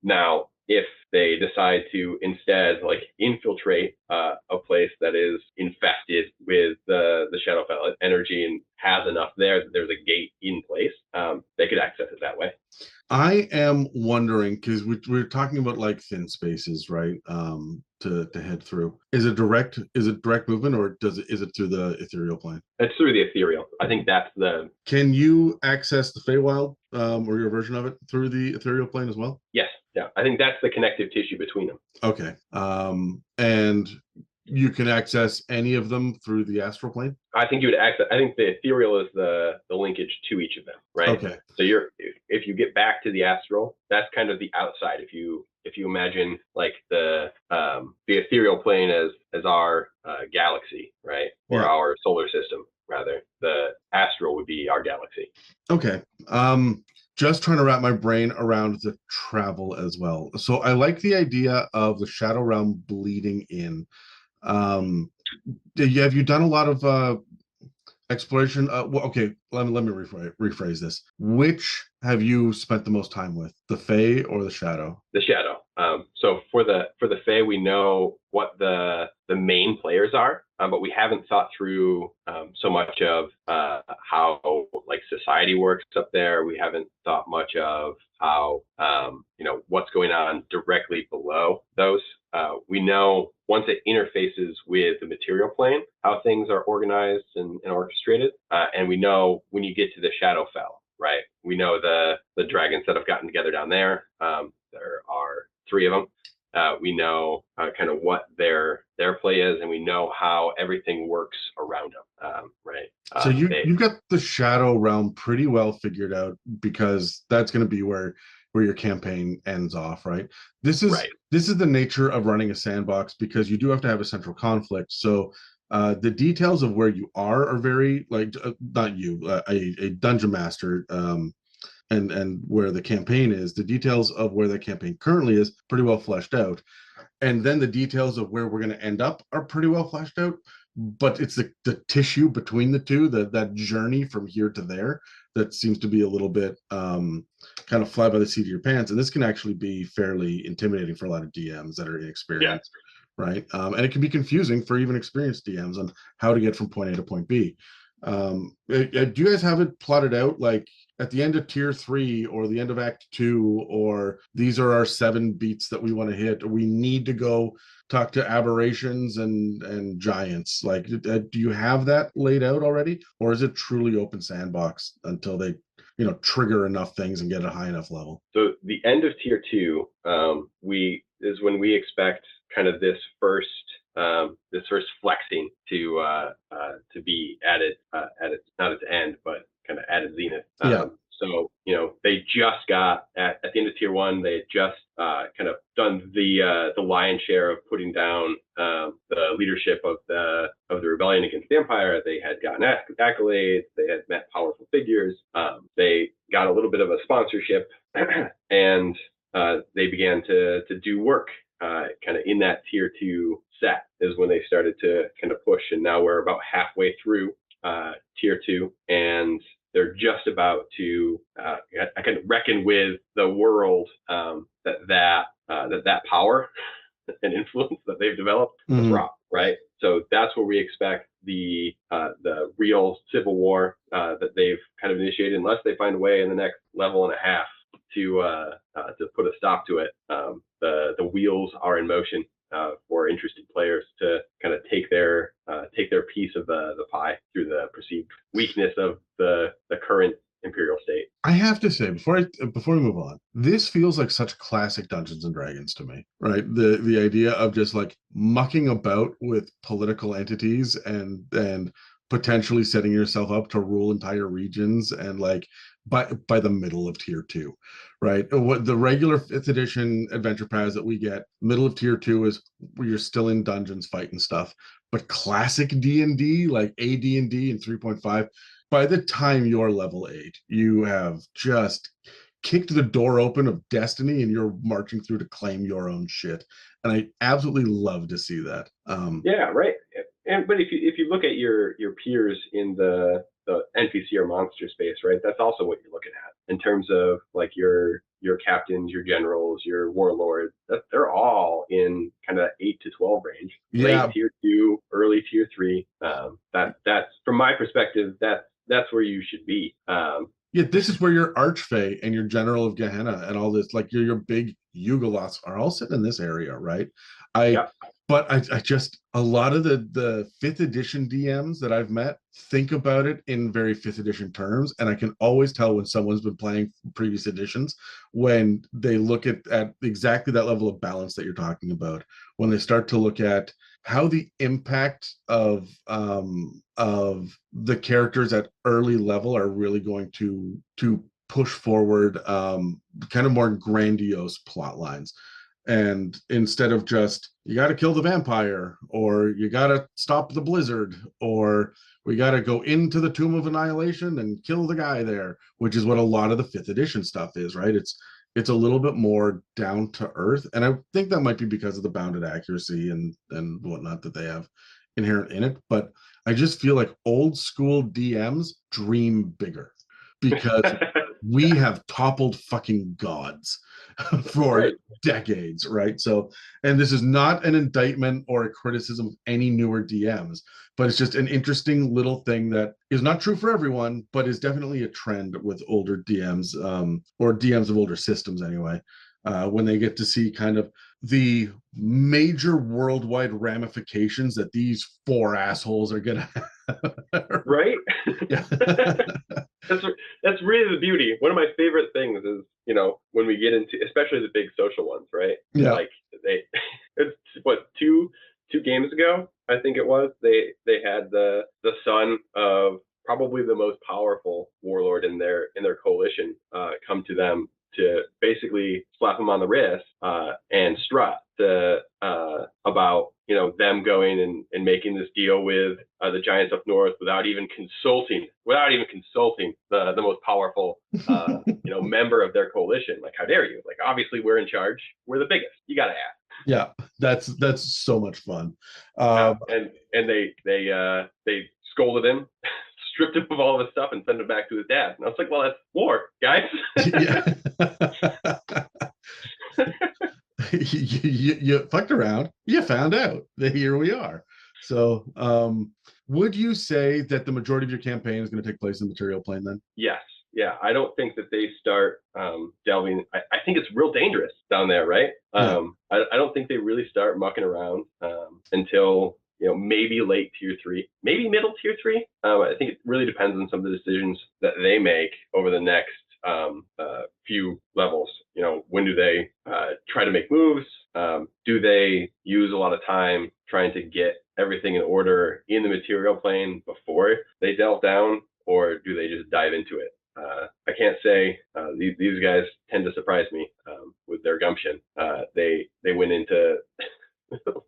Now, if they decide to instead infiltrate a place that is infested with the Shadowfell energy and has enough there that there's a gate in place, they could access it that way. I am wondering, because we're talking about like thin spaces, right? To head through. Is it direct movement, or is it through the Ethereal Plane? It's through the Ethereal. I think that's the. Can you access the Feywild, or your version of it, through the Ethereal Plane as well? Yes. Yeah. I think that's the connective tissue between them. Okay. And you can access any of them through the Astral Plane? I think you would access. I think the Ethereal is the linkage to each of them, right? Okay. So if you get back to the Astral, that's kind of the outside. If you imagine like the Ethereal Plane as our galaxy, right, or our solar system rather, the Astral would be our galaxy. Okay. Just trying to wrap my brain around the travel as well. So I like the idea of the Shadow Realm bleeding in. Have you done a lot of exploration? Well, okay, let me rephrase this. Which have you spent the most time with, the Fey or the Shadow? The Shadow. So for the Fey, we know what the main players are, but we haven't thought through so much of how like society works up there. We haven't thought much of how what's going on directly below those. We know once it interfaces with the material plane, how things are organized and orchestrated. And we know when you get to the Shadowfell, right? We know the dragons that have gotten together down there. There are 3 of them. We know kind of what their play is, and we know how everything works around them, right? So you've got the Shadow Realm pretty well figured out, because that's going to be where your campaign ends off, right? This is the nature of running a sandbox, because you do have to have a central conflict. So the details of where you are very not you, a dungeon master, and where the campaign is. The details of where the campaign currently is pretty well fleshed out, and then the details of where we're going to end up are pretty well fleshed out. But it's the tissue between the two, that journey from here to there, that seems to be a little bit kind of fly by the seat of your pants, and this can actually be fairly intimidating for a lot of DMs that are inexperienced, right? And it can be confusing for even experienced DMs on how to get from point A to point B. Do you guys have it plotted out, like at the end of tier 3 or the end of act 2, or these are our 7 beats that we want to hit, or we need to go talk to aberrations and giants? Like, do you have that laid out already, or is it truly open sandbox until they trigger enough things and get a high enough level? So the end of tier 2 is when we expect kind of this first flexing to be at its not its end, but kind of at its zenith. So they just got at the end of tier 1, they had just kind of done the lion's share of putting down the leadership of the rebellion against the Empire. They had gotten accolades. They had met powerful figures. They got a little bit of a sponsorship, and they began to do work kind of in that tier 2 set is when they started to kind of push. And now we're about halfway through tier 2, and they're just about to I can reckon with the world that power and influence that they've developed has robbed, right? So that's where we expect the real civil war that they've kind of initiated, unless they find a way in the next level and a half to put a stop to it. The wheels are in motion for interested players to kind of take their piece of the pie through the perceived weakness of the current imperial state. I have to say, before we move on, this feels like such classic Dungeons and Dragons to me, right? The idea of just like mucking about with political entities and potentially setting yourself up to rule entire regions, and like by the middle of tier 2, right? What the regular 5th edition adventure paths that we get, middle of tier 2 is where you're still in dungeons fighting stuff. But classic D&D, like AD&D and 3.5, by the time you're level 8, you have just kicked the door open of destiny and you're marching through to claim your own shit. And I absolutely love to see that. Yeah, right. But if you look at your peers in the NPC or monster space, right, that's also what you're looking at in terms of like your captains, your generals, your warlords. They're all in kind of 8 to 12 range. Yeah. Late tier 2, early tier 3. That's from my perspective, that's where you should be. Yeah, this is where your Archfey and your General of Gehenna and all this, like your big Yugoloths are all sitting in this area, right? But I just, a lot of the 5th edition DMs that I've met think about it in very 5th edition terms, and I can always tell when someone's been playing previous editions when they look at exactly that level of balance that you're talking about, when they start to look at how the impact of the characters at early level are really going to push forward kind of more grandiose plot lines. And instead of just, you got to kill the vampire, or you got to stop the blizzard, or we got to go into the Tomb of Annihilation and kill the guy there, which is what a lot of the 5th edition stuff is, right? It's a little bit more down to earth. And I think that might be because of the bounded accuracy and whatnot that they have inherent in it. But I just feel like old school DMs dream bigger, because we have toppled fucking gods for decades, right? So, and this is not an indictment or a criticism of any newer DMs, but it's just an interesting little thing that is not true for everyone, but is definitely a trend with older DMs, or DMs of older systems anyway, when they get to see kind of the major worldwide ramifications that these 4 assholes are gonna have. Right? Yeah. That's really the beauty. One of my favorite things is, when we get into, especially the big social ones, right? Yeah. Like it's what, two games ago, I think it was, they had the son of probably the most powerful warlord in their coalition come to them to basically slap him on the wrist and strut about them going and making this deal with the giants up north without even consulting the most powerful member of their coalition. Like, how dare you? Like, obviously we're in charge. We're the biggest. You gotta ask. Yeah, that's so much fun. And they scolded him stripped him of all of his stuff and sent him back to his dad. And I was like, well, that's war, guys. You fucked around. You found out that here we are. So, would you say that the majority of your campaign is going to take place in the Ethereal Plane then? Yes. Yeah, I don't think that they start delving. I think it's real dangerous down there, right? Yeah. I don't think they really start mucking around until maybe late tier 3, maybe middle tier 3. I think it really depends on some of the decisions that they make over the next few levels. When do they try to make moves? Do they use a lot of time trying to get everything in order in the material plane before they delve down, or do they just dive into it? I can't say. These guys tend to surprise me with their gumption. They went into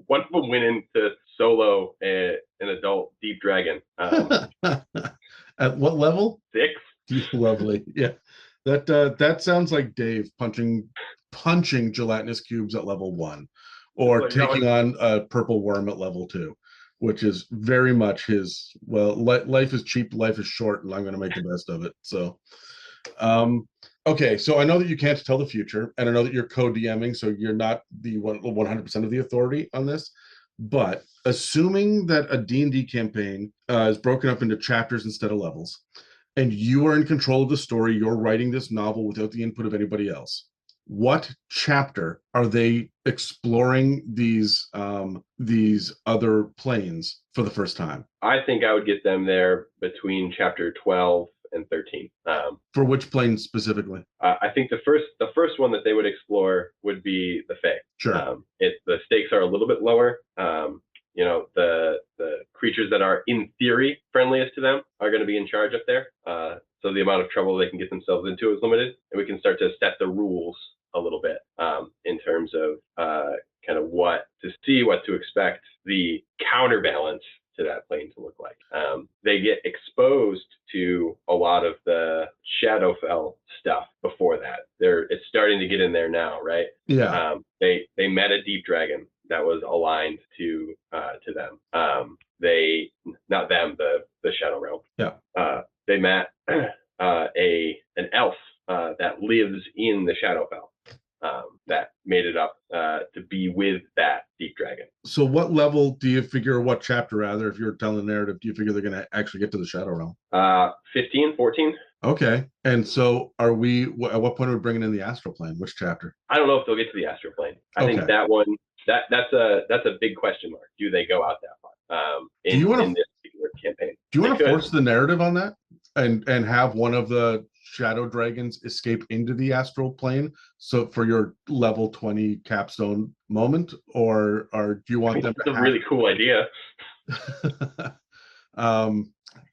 one of them went into solo an adult deep dragon. At what level? 6. Lovely. Yeah, that sounds like Dave punching gelatinous cubes at level 1, or taking on a purple worm at level 2, which is very much his. Well, life is cheap, life is short, and I'm going to make the best of it. So, okay. So I know that you can't tell the future, and I know that you're co-DMing, so you're not the 100% of the authority on this. But assuming that a D&D campaign is broken up into chapters instead of levels, and you are in control of the story, you're writing this novel without the input of anybody else, what chapter are they exploring these other planes for the first time? I think I would get them there between chapter 12 and 13. For which plane specifically? I think the first one that they would explore would be the Fey. Sure. The stakes are a little bit lower. The creatures that are in theory friendliest to them are going to be in charge up there. So the amount of trouble they can get themselves into is limited, and we can start to set the rules a little bit in terms of kind of what to see, what to expect, the counterbalance to that plane to look like. They get exposed to a lot of the Shadowfell stuff before that. It's starting to get in there now, right? Yeah. They met a deep dragon that was aligned to them. Not them, the Shadow Realm. Yeah. They met an elf that lives in the Shadowfell. That made it up to be with that deep dragon. So what level do you figure, what chapter rather, if you're telling the narrative, do you figure they're going to actually get to the Shadow Realm? 15, 14. Okay. And so at what point are we bringing in the Astral Plane? Which chapter? I don't know if they'll get to the Astral Plane. I think that one, that's a big question mark. Do they go out that far in this particular campaign? Do you want to force the narrative on that and have one of the shadow dragons escape into the Astral Plane, so for your level 20 capstone moment, or do you want them to That's a really cool idea.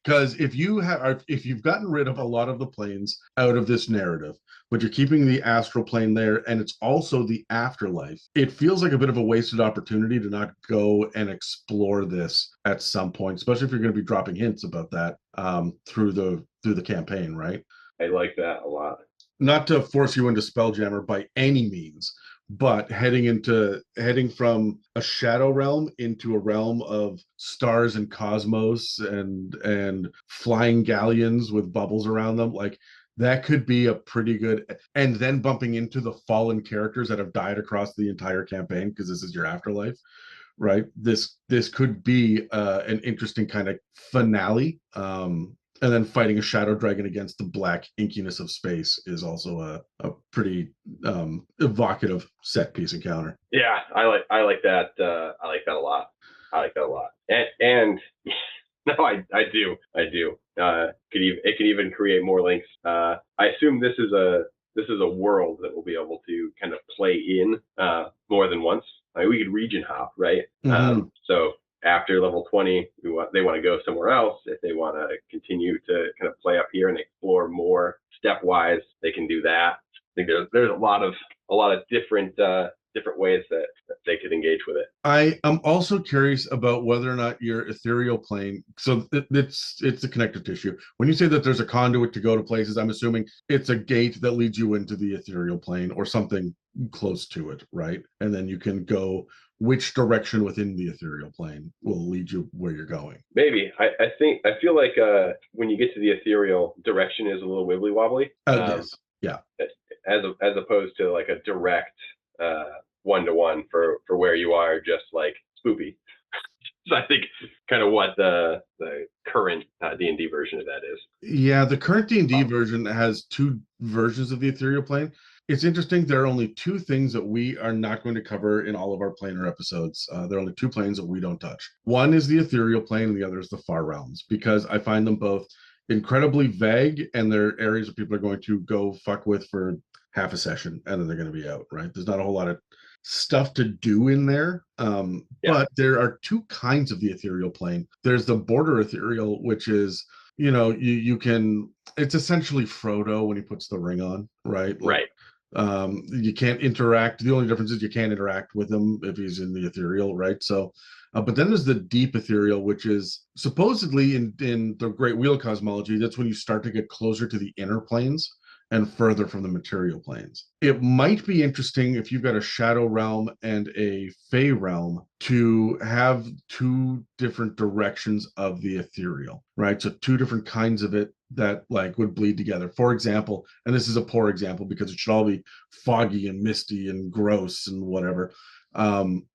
Because if you've gotten rid of a lot of the planes out of this narrative, but you're keeping the Astral Plane there, and it's also the afterlife, it feels like a bit of a wasted opportunity to not go and explore this at some point, especially if you're going to be dropping hints about that through the campaign, right? I like that a lot. Not to force you into Spelljammer by any means, but heading from a shadow realm into a realm of stars and cosmos and flying galleons with bubbles around them, like that could be a pretty good, and then bumping into the fallen characters that have died across the entire campaign, because this is your afterlife, right? This could be an interesting kind of finale. And then fighting a shadow dragon against the black inkiness of space is also a pretty evocative set piece encounter. Yeah, I like that. I like that a lot. And no, I do. It could even create more links. I assume this is a world that we'll be able to kind of play in more than once. I mean, we could region hop, right? Mm-hmm. So after level 20, they want to go somewhere else. If they want to continue to kind of play up here and explore more stepwise, they can do that. I think there's a lot of different different ways that they could engage with it. I am also curious about whether or not your ethereal plane, so it's a connective tissue. When you say that there's a conduit to go to places, I'm assuming it's a gate that leads you into the ethereal plane or something close to it, right? And then you can go which direction within the ethereal plane will lead you where you're going. Maybe. I feel like when you get to the ethereal, direction is a little wibbly wobbly. Yes. Yeah. As opposed to like a direct one-to-one for where you are, just like spoopy. So I think kind of what the current D&D version of that is. Yeah, the current D&D version has two versions of the ethereal plane. It's interesting. There are only two things that we are not going to cover in all of our planar episodes. There are only two planes that we don't touch. One is the ethereal plane, and the other is the far realms, because I find them both incredibly vague, and they're areas that people are going to go fuck with for half a session, and then they're going to be out, right? There's not a whole lot of stuff to do in there. But there are two kinds of the ethereal plane. There's the border ethereal, which is, you can, it's essentially Frodo when he puts the ring on, right? Right. You can't interact. The only difference is you can't interact with him if he's in the ethereal, right? So but then there's the deep ethereal, which is supposedly in the Great Wheel cosmology, that's when you start to get closer to the inner planes and further from the material planes. It might be interesting if you've got a shadow realm and a Fey realm to have two different directions of the ethereal, right? So two different kinds of it that like would bleed together. For example, and this is a poor example because it should all be foggy and misty and gross and whatever.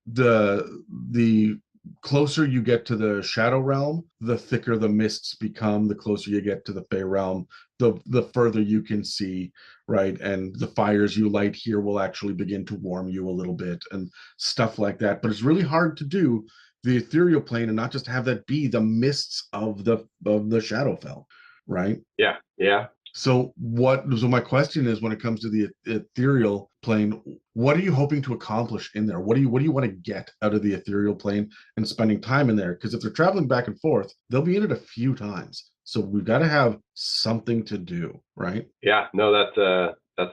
The closer you get to the shadow realm, the thicker the mists become. The closer you get to the Fey realm, the further you can see, right? And the fires you light here will actually begin to warm you a little bit and stuff like that. But it's really hard to do the ethereal plane and not just have that be the mists of the Shadowfell, right? Yeah. So my question is, when it comes to the ethereal plane, what are you hoping to accomplish in there? What do you want to get out of the ethereal plane and spending time in there? Because if they're traveling back and forth, they'll be in it a few times. So we've got to have something to do, right? Yeah, no, that's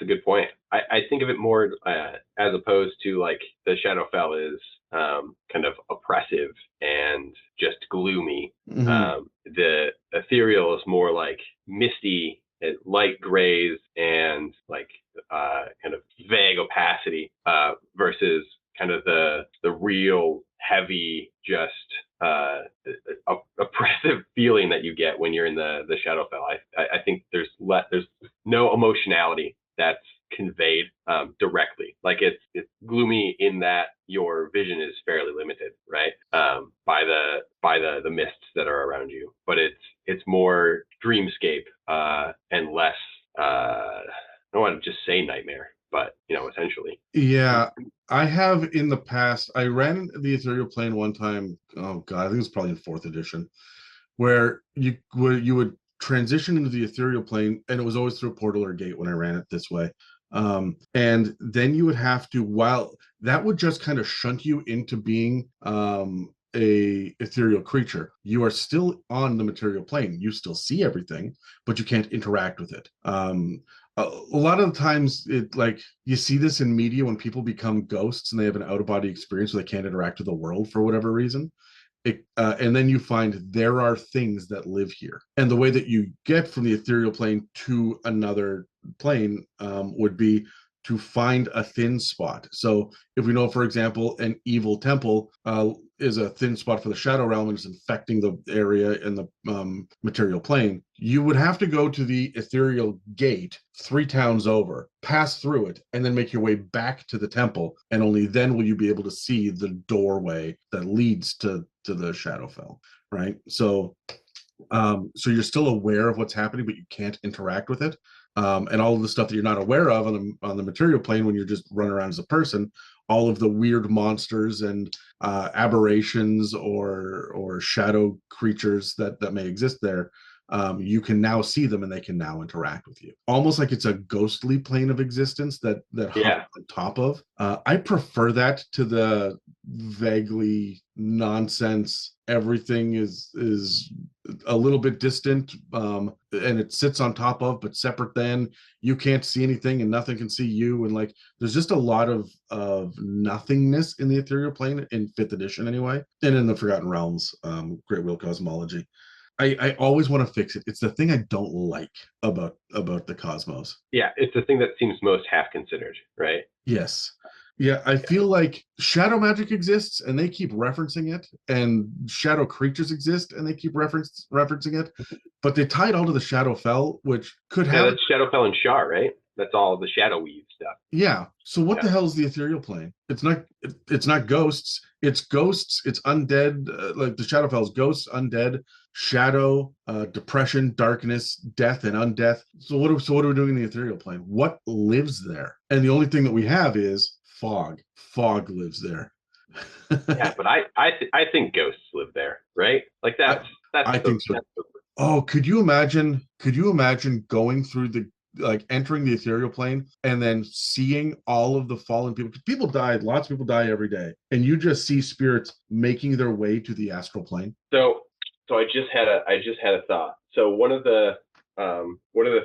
a good point. I think of it more as opposed to like the Shadowfell is kind of oppressive and just gloomy. Mm-hmm. The ethereal is more like misty, light grays, and like kind of vague opacity versus kind of the real heavy, just oppressive feeling that you get when you're in the Shadowfell. I think there's no emotionality that's conveyed directly. Like it's gloomy in that your vision is fairly limited, right? By the mists that are around you, but it's more dreamscape and less I don't want to just say nightmare, but essentially. Yeah, I have in the past. I ran the ethereal plane one time. Oh god, I think it was probably in 4th edition, where you would transition into the ethereal plane, and it was always through a portal or gate when I ran it this way. And then you would have to, while that would just kind of shunt you into being a ethereal creature. You are still on the material plane. You still see everything, but you can't interact with it. A lot of the times, it like you see this in media when people become ghosts and they have an out-of-body experience where they can't interact with the world for whatever reason. And then you find there are things that live here, and the way that you get from the ethereal plane to another plane would be to find a thin spot. So if we know, for example, an evil temple is a thin spot for the shadow realm and is infecting the area in the material plane, you would have to go to the ethereal gate 3 towns over, pass through it, and then make your way back to the temple. And only then will you be able to see the doorway that leads to the Shadowfell, right? So you're still aware of what's happening, but you can't interact with it. And all of the stuff that you're not aware of on the material plane when you're just running around as a person, all of the weird monsters and aberrations or shadow creatures that may exist there, you can now see them and they can now interact with you. Almost like it's a ghostly plane of existence that hop on top of. I prefer that to the vaguely nonsense. Everything is a little bit distant, and it sits on top of, but separate. Then you can't see anything, and nothing can see you, and like there's just a lot of nothingness in the ethereal plane in fifth edition anyway, and in the Forgotten Realms, Great Wheel Cosmology. I always want to fix it. It's the thing I don't like about the cosmos. Yeah, it's the thing that seems most half considered, right? Yes. Yeah, I feel like shadow magic exists and they keep referencing it, and shadow creatures exist and they keep referencing it, but they tie it all to the Shadowfell, which could Yeah, have. that's Shadowfell and Shar, right? That's all the Shadow Weave stuff. Yeah. So what Yeah. the hell is the ethereal plane? It's not ghosts. It's ghosts. It's undead. Like the Shadowfell is ghosts, undead, shadow, depression, darkness, death, and undeath. So what are we doing in the ethereal plane? What lives there? And the only thing that we have is fog. Fog lives there. Yeah, but I think ghosts live there, right? Like that's I think so. Oh, could you imagine going through like entering the ethereal plane and then seeing all of the fallen people? People died, lots of people die every day, and you just see spirits making their way to the astral plane. So I just had a thought. So one of the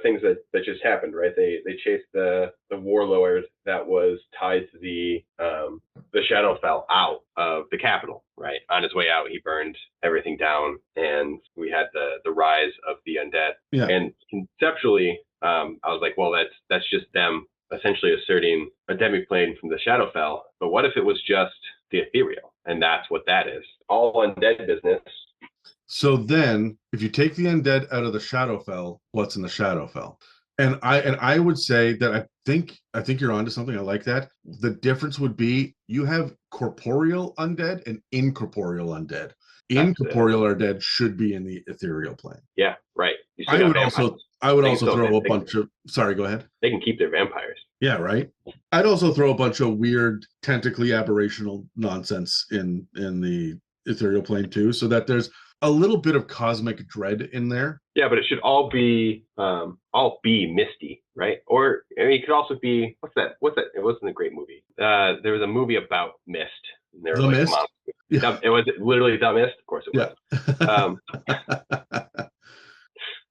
things that just happened, right? They chased the warlord that was tied to the Shadowfell out of the capital, right? On his way out, he burned everything down, and we had the rise of the undead. Yeah. And conceptually, I was like, well, that's just them essentially asserting a demiplane from the Shadowfell. But what if it was just the ethereal, and that's what that is? All undead business. So then, if you take the undead out of the Shadowfell, what's in the Shadowfell? And I would say that I think you're onto something. I like that. The difference would be you have corporeal undead and incorporeal undead. Incorporeal undead should be in the ethereal plane. Yeah, right. I would also throw a bunch of. Sorry, go ahead. They can keep their vampires. Yeah, right. I'd also throw a bunch of weird, tentacly aberrational nonsense in the ethereal plane too, so that there's a little bit of cosmic dread in there. Yeah, but it should all be misty, right? Or I mean, it could also be what's that? It wasn't a great movie. There was a movie about mist. And they were The like, Mist? Yeah. It was literally The Mist. Of course it was. Yeah.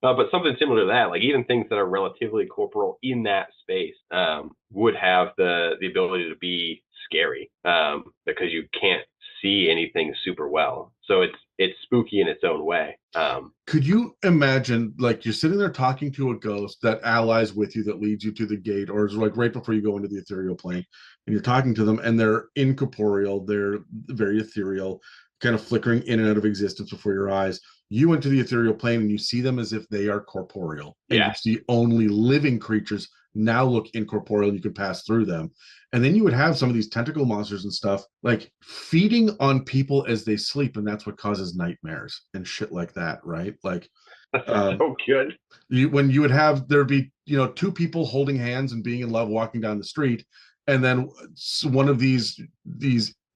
But something similar to that, like even things that are relatively corporal in that space, would have the ability to be scary, because you can't see anything super well. So it's spooky in its own way. Could you imagine, like, you're sitting there talking to a ghost that allies with you, that leads you to the gate, or is like right before you go into the ethereal plane, and you're talking to them, and they're incorporeal, they're very ethereal, kind of flickering in and out of existence before your eyes. You went to the ethereal plane and you see them as if they are corporeal, and you see only living creatures now look incorporeal, and you can pass through them. And then you would have some of these tentacle monsters and stuff like feeding on people as they sleep, and that's what causes nightmares and shit like that, right? Like, so good. When you would have, there'd be, two people holding hands and being in love walking down the street, and then one of these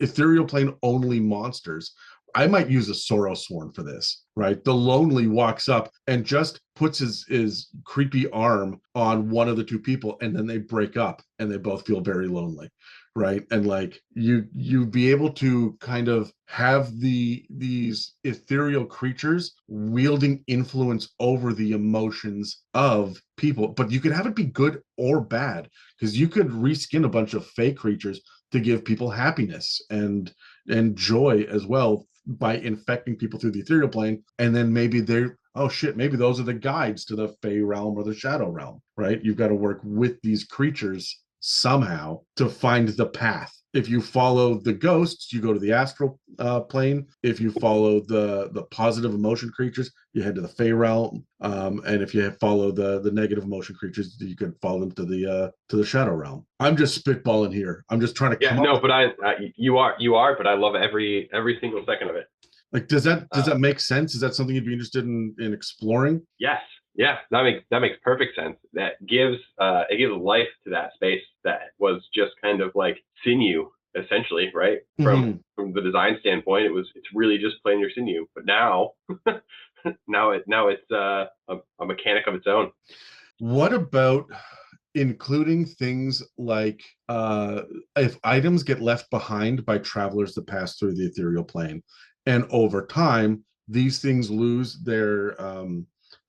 ethereal plane only monsters. I might use a Sorrowsworn for this, right? The lonely walks up and just puts his creepy arm on one of the two people, and then they break up and they both feel very lonely, right? And like you'd be able to kind of have these ethereal creatures wielding influence over the emotions of people, but you could have it be good or bad, because you could reskin a bunch of fey creatures to give people happiness and joy as well by infecting people through the ethereal plane. And then maybe maybe those are the guides to the Fey Realm or the Shadow Realm, right? You've got to work with these creatures somehow to find the path. If you follow the ghosts, you go to the astral plane. If you follow the positive emotion creatures, you head to the Fey Realm. And if you follow the negative emotion creatures, you could follow them to the Shadow Realm. I'm just spitballing here. I'm just trying to come up. But you are, but I love every single second of it. Like, does that make sense? Is that something you'd be interested in exploring? Yes. Yeah, that makes perfect sense. That gives it gives life to that space that was just kind of like sinew, essentially, right? From the design standpoint, it's really just plain your sinew. But now it's a mechanic of its own. What about including things like if items get left behind by travelers that pass through the ethereal plane, and over time these things lose their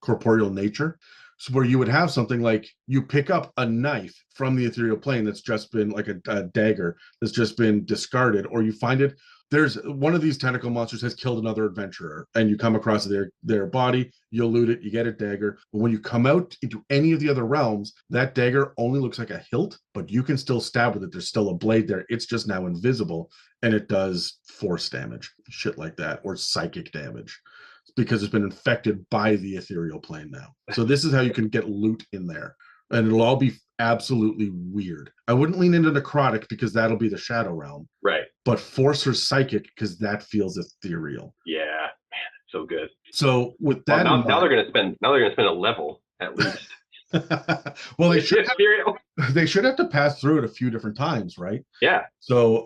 corporeal nature. So where you would have something like you pick up a knife from the ethereal plane that's just been like a dagger that's just been discarded, or you find it, there's one of these tentacle monsters has killed another adventurer, and you come across their body, you loot it, you get a dagger. But when you come out into any of the other realms, that dagger only looks like a hilt, but you can still stab with it. There's still a blade there. It's just now invisible, and it does force damage, shit like that, or psychic damage, because it's been infected by the ethereal plane now. So this is how you can get loot in there, and it'll all be absolutely weird. I wouldn't lean into necrotic because that'll be the shadow realm, Right. but force or psychic because that feels ethereal. Yeah, man, it's so good. So with that, now they're gonna spend a level at least. Well, they should have to pass through it a few different times, right? Yeah. So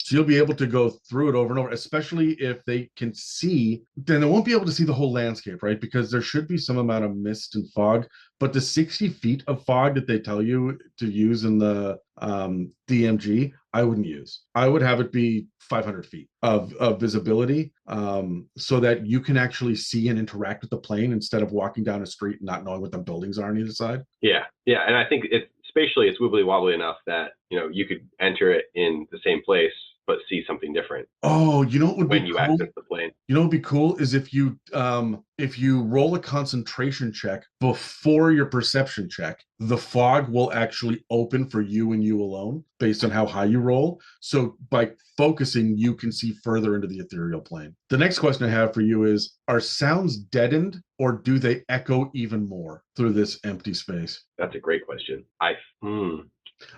so you'll be able to go through it over and over, especially if they can see, then they won't be able to see the whole landscape, right? Because there should be some amount of mist and fog, but the 60 feet of fog that they tell you to use in the DMG, I wouldn't use. I would have it be 500 feet of visibility, so that you can actually see and interact with the plane instead of walking down a street and not knowing what the buildings are on either side. Yeah, and I think spatially it's wibbly wobbly enough that you could enter it in the same place but see something different. Oh, you know what would when be you cool? access the plane. You know what would be cool is if you roll a concentration check before your perception check, the fog will actually open for you and you alone based on how high you roll. So by focusing, you can see further into the ethereal plane. The next question I have for you is, are sounds deadened or do they echo even more through this empty space? That's a great question.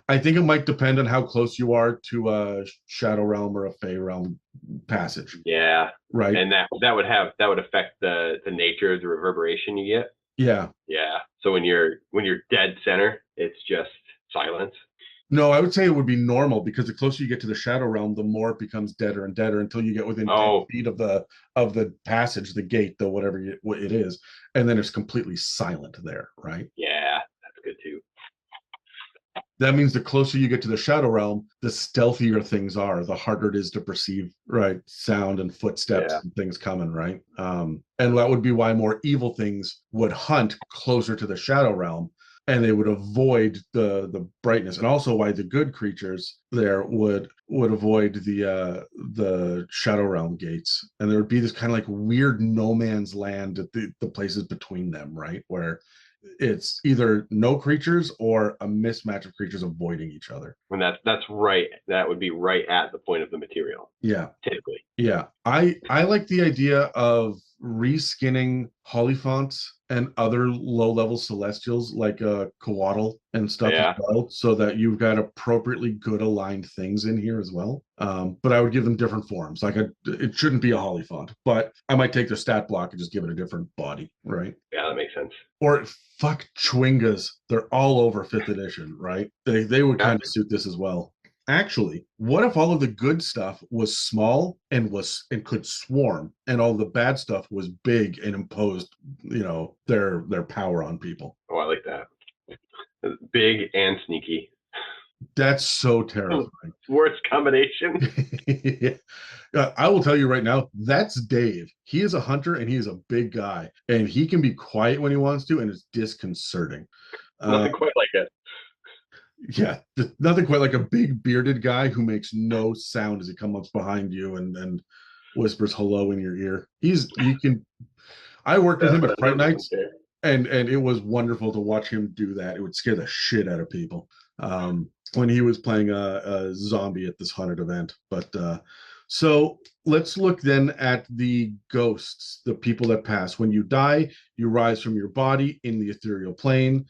I think it might depend on how close you are to a Shadow Realm or a Fey Realm passage. Yeah. Right. And that would affect the nature of the reverberation you get. Yeah. Yeah. So when you're dead center, it's just silence. No, I would say it would be normal, because the closer you get to the Shadow Realm, the more it becomes deader and deader until you get within 10 feet of the passage, the gate, the whatever it is, and then it's completely silent there, right? Yeah, that's good too. That means the closer you get to the Shadow Realm, the stealthier things are, the harder it is to perceive, right, sound and footsteps and things coming, right? And that would be why more evil things would hunt closer to the Shadow Realm, and they would avoid the brightness, and also why the good creatures there would avoid the Shadow Realm gates, and there would be this kind of like weird no man's land at the places between them, right, where it's either no creatures or a mismatch of creatures avoiding each other. And that's right. That would be right at the point of the material. Yeah. Typically. Yeah. I like the idea of reskinning Hollyphonts and other low-level celestials like Coatl and stuff as well, so that you've got appropriately good aligned things in here as well. But I would give them different forms. Like it shouldn't be a Hollyphont, but I might take their stat block and just give it a different body, right? Yeah, that makes sense. Or fuck Chwingas. They're all over 5th edition, right? They would kind of suit this as well. Actually, what if all of the good stuff was small and could swarm, and all the bad stuff was big and imposed, their power on people? Oh, I like that. Big and sneaky. That's so terrifying. Worst combination. I will tell you right now, that's Dave. He is a hunter and he is a big guy, and he can be quiet when he wants to, and it's disconcerting. Nothing quite like it. Yeah, nothing quite like a big bearded guy who makes no sound as he comes up behind you and whispers hello in your ear. I worked with him at Fright Nights, and it was wonderful to watch him do that. It would scare the shit out of people when he was playing a zombie at this haunted event. But so let's look then at the ghosts, the people that pass. When you die, you rise from your body in the ethereal plane.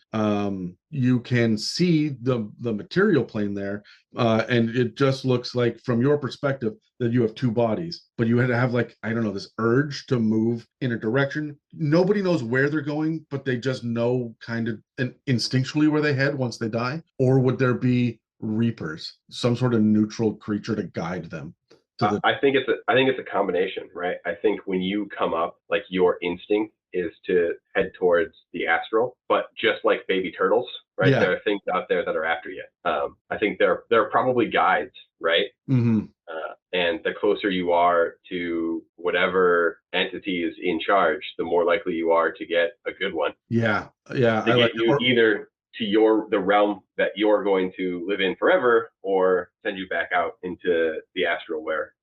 You can see the material plane there, and it just looks like, from your perspective, that you have two bodies, but you had to have, like, I don't know, this urge to move in a direction. Nobody knows where they're going, but they just know kind of instinctually where they head once they die. Or would there be reapers, some sort of neutral creature to guide them? I think it's a combination, right? I think when you come up, like, your instinct is to head towards the astral, but just like baby turtles, right? Yeah. There are things out there that are after you. I think there are probably guides, right? Mm-hmm. And the closer you are to whatever entity is in charge, the more likely you are to get a good one. Yeah, To get you either to the realm that you're going to live in forever, or send you back out into the astral where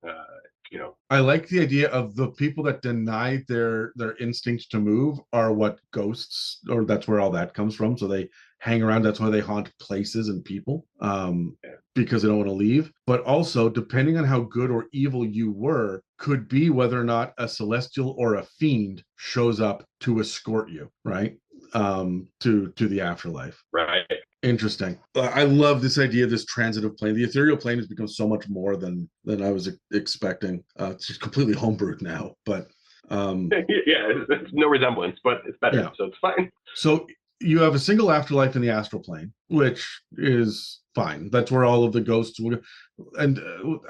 I like the idea of the people that deny their instincts to move are what ghosts, or that's where all that comes from. So they hang around. That's why they haunt places and people, because they don't want to leave. But also, depending on how good or evil you were, could be whether or not a celestial or a fiend shows up to escort you, right? To the afterlife. Right. Interesting. I love this idea of this transitive plane. The ethereal plane has become so much more than I was expecting. It's just completely homebrewed now, but it's no resemblance, but it's better, so it's fine. So you have a single afterlife in the astral plane, which is fine. That's where all of the ghosts will go. And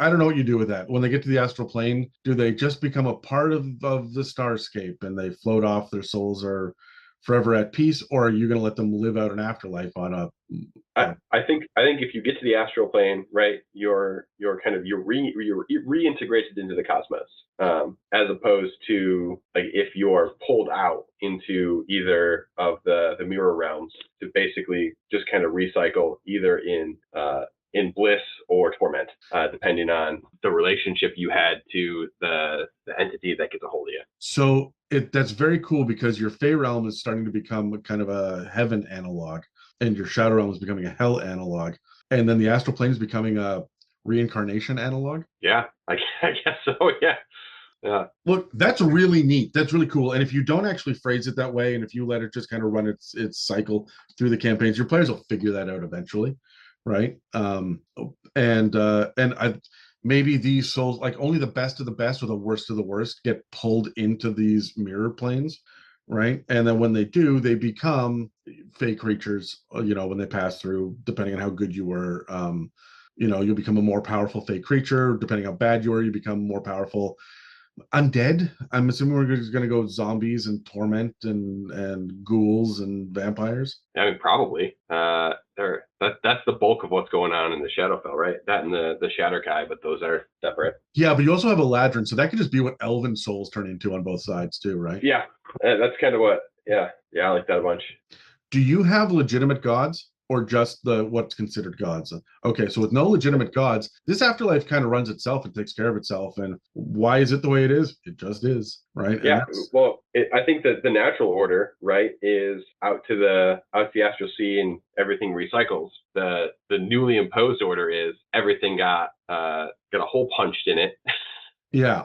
I don't know what you do with that. When they get to the astral plane, do they just become a part of the starscape and they float off, their souls are forever at peace, or are you going to let them live out an afterlife on a I think if you get to the astral plane, right, you're reintegrated into the cosmos, as opposed to like if you're pulled out into either of the mirror realms to basically just kind of recycle either in bliss or torment, depending on the relationship you had to the entity that gets a hold of you. So that's very cool, because your Fey Realm is starting to become kind of a heaven analog, and your Shadow Realm is becoming a hell analog, and then the Astral Plane is becoming a reincarnation analog. Yeah, I guess so. Yeah. Look, that's really neat. That's really cool. And if you don't actually phrase it that way, and if you let it just kind of run its cycle through the campaigns, your players will figure that out eventually, right? Maybe these souls, like only the best of the best or the worst of the worst, get pulled into these mirror planes, right? And then when they do, they become fey creatures, when they pass through, depending on how good you were. You'll become a more powerful fey creature. Depending how bad you are, you become more powerful undead. I'm assuming we're just going to go zombies and torment and ghouls and vampires. I mean, probably. That's the bulk of what's going on in the Shadowfell, right? That and the Shatterkai, but those are separate. Yeah, but you also have Eladrin, so that could just be what elven souls turn into on both sides too, right? Yeah, that's kind of what. Yeah, I like that a bunch. Do you have legitimate gods, or just what's considered gods? Okay, so with no legitimate gods, this afterlife kind of runs itself and takes care of itself. And why is it the way it is? It just is, right? Yeah. Well, I think that the natural order, right, is out to the astral sea and everything recycles. The newly imposed order is everything got a hole punched in it. Yeah.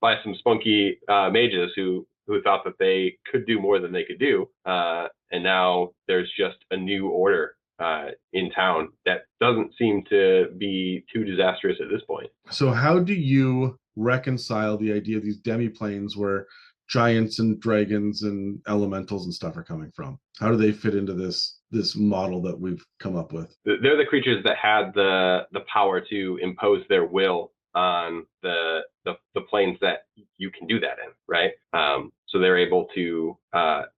by some spunky mages who thought that they could do more than they could do. And now there's just a new order in town that doesn't seem to be too disastrous at this point. So how do you reconcile the idea of these demi-planes where giants and dragons and elementals and stuff are coming from? How do they fit into this model that we've come up with? They're the creatures that had the power to impose their will on the planes that you can do that in, right? So they're able to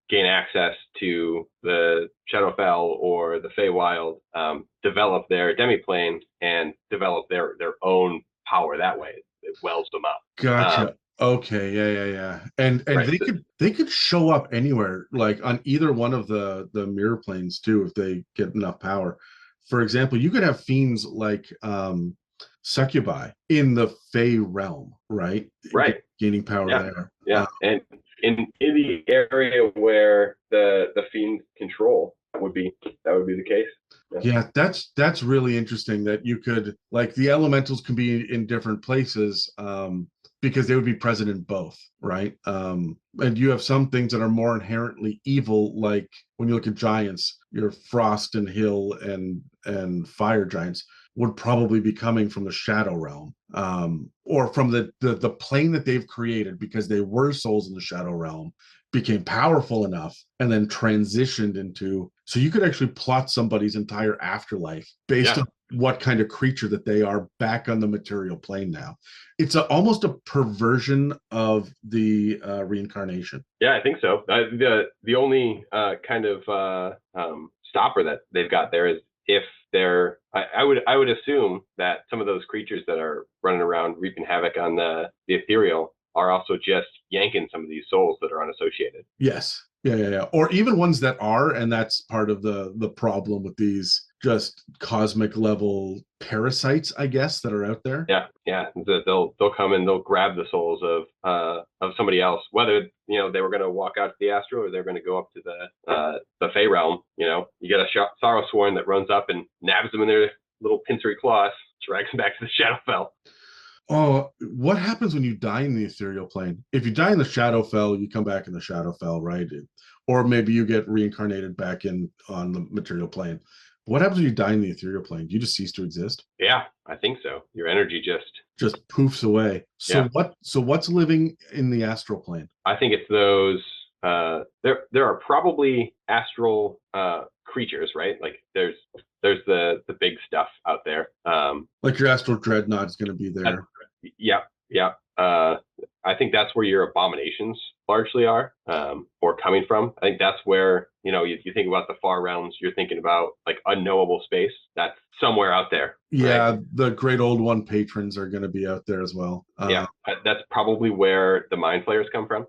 gain access to the Shadowfell or the Feywild, develop their demiplane, and develop their own power that way. It wells them up. Gotcha. Okay, yeah. And right. they could show up anywhere, like on either one of the mirror planes too, if they get enough power. For example, you could have fiends like succubi in the Fey realm, right? Right. Gaining power there. Yeah. And in the area where the fiends control, that would be the case. Yeah, that's really interesting that you could, like, the elementals can be in different places, because they would be present in both, right? And you have some things that are more inherently evil, like when you look at giants, your frost and hill and fire giants would probably be coming from the shadow realm, or from the plane that they've created, because they were souls in the shadow realm, became powerful enough and then transitioned into. So you could actually plot somebody's entire afterlife based on what kind of creature that they are back on the material plane now. It's almost a perversion of the reincarnation. Yeah, I think so. The only kind of stopper that they've got there is if they're, I would assume that some of those creatures that are running around wreaking havoc on the ethereal are also just yanking some of these souls that are unassociated. Yes. Yeah. Or even ones that are, and that's part of the problem with these just cosmic level parasites, I guess, that are out there. Yeah. They'll come and they'll grab the souls of somebody else, whether they were going to walk out to the astral or they're going to go up to the Fey Realm. You get a Sorrow Sworn that runs up and nabs them in their little pincery claws, drags them back to the Shadowfell. Oh, what happens when you die in the ethereal plane? If you die in the Shadowfell, you come back in the Shadowfell, right? Or maybe you get reincarnated back on the material plane. What happens when you die in the ethereal plane? Do you just cease to exist? Yeah, I think so. Your energy just poofs away. So what's living in the astral plane? I think it's those. There are probably astral creatures, right? Like there's the big stuff out there. Like your astral dreadnought is going to be there. Yeah. I think that's where your abominations largely are, or coming from. I think that's where, you think about the far realms, you're thinking about like unknowable space. That's somewhere out there. Yeah, right? The great old one patrons are going to be out there as well. That's probably where the mind flayers come from.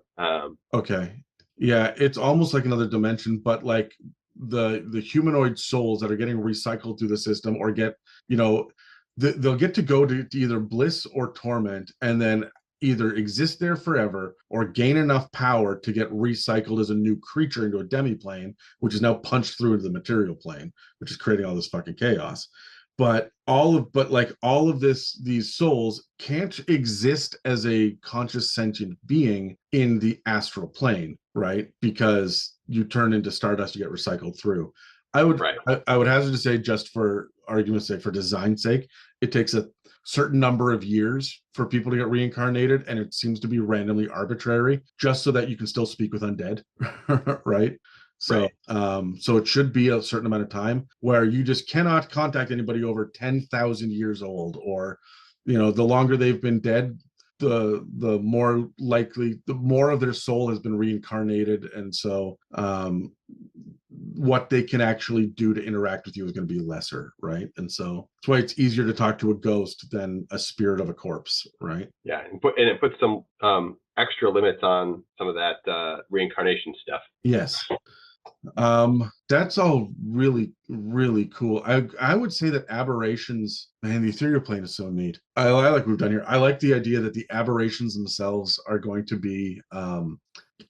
Okay. Yeah, it's almost like another dimension, but like the humanoid souls that are getting recycled through the system or get, they'll get to go to either bliss or torment and then either exist there forever or gain enough power to get recycled as a new creature into a demi-plane, which is now punched through into the material plane, which is creating all this fucking chaos. But all of these souls can't exist as a conscious sentient being in the astral plane, right? Because you turn into stardust, you get recycled through. I would hazard to say, just for argument's sake, for design's sake, it takes a certain number of years for people to get reincarnated, and it seems to be randomly arbitrary, just so that you can still speak with undead, right? So, so it should be a certain amount of time where you just cannot contact anybody over 10,000 years old, or, the longer they've been dead, the more likely, the more of their soul has been reincarnated, and so what they can actually do to interact with you is going to be lesser, right? And so that's why it's easier to talk to a ghost than a spirit of a corpse, right? Yeah, and it puts some extra limits on some of that reincarnation stuff. Yes. That's all really, really cool. I would say that aberrations, man, the ethereal plane is so neat. I like what we've done here. I like the idea that the aberrations themselves are going to be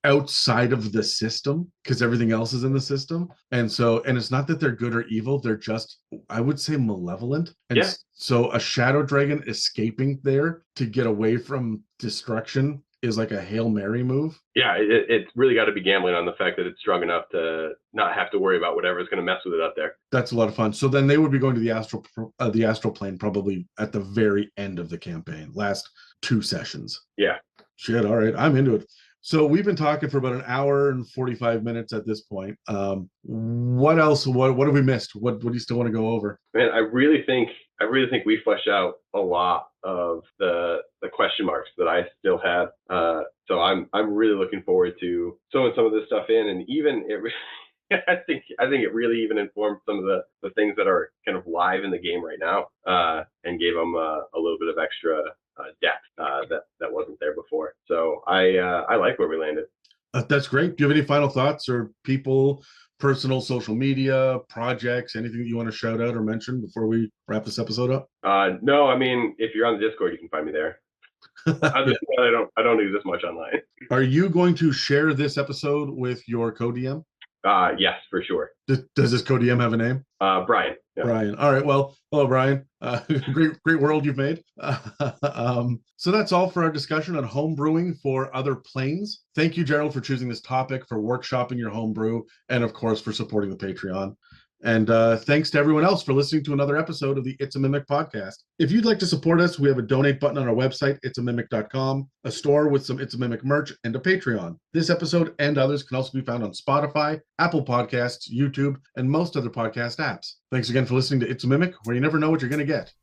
outside of the system, because everything else is in the system. And it's not that they're good or evil, they're just, I would say, malevolent. And so a shadow dragon escaping there to get away from destruction is like a Hail Mary move. Yeah, it's really got to be gambling on the fact that it's strong enough to not have to worry about whatever's going to mess with it out there. That's a lot of fun. So then they would be going to the astral plane probably at the very end of the campaign, last 2 sessions. Yeah. Shit, all right, I'm into it. So we've been talking for about an hour and 45 minutes at this point. What else? What have we missed? What do you still want to go over? Man, I really think we fleshed out a lot of the question marks that I still had. So I'm really looking forward to throwing some of this stuff in, and even I think it really even informed some of the things that are kind of live in the game right now, and gave them a little bit of extra depth that wasn't there before. So I like where we landed. That's great. Do you have any final thoughts or people, personal social media, projects, anything that you want to shout out or mention before we wrap this episode up? No, I mean, if you're on the Discord, you can find me there. I don't exist much online. Are you going to share this episode with your co-DM? Yes, for sure. Does this co-DM have a name? Brian. Yeah. Brian. All right. Well, hello, Brian. Great world you've made. So that's all for our discussion on home brewing for other planes. Thank you, Gerald, for choosing this topic, for workshopping your home brew, and of course for supporting the Patreon. And thanks to everyone else for listening to another episode of the It's a Mimic podcast. If you'd like to support us, we have a donate button on our website, itsamimic.com, a store with some It's a Mimic merch, and a Patreon. This episode and others can also be found on Spotify, Apple Podcasts, YouTube, and most other podcast apps. Thanks again for listening to It's a Mimic, where you never know what you're going to get.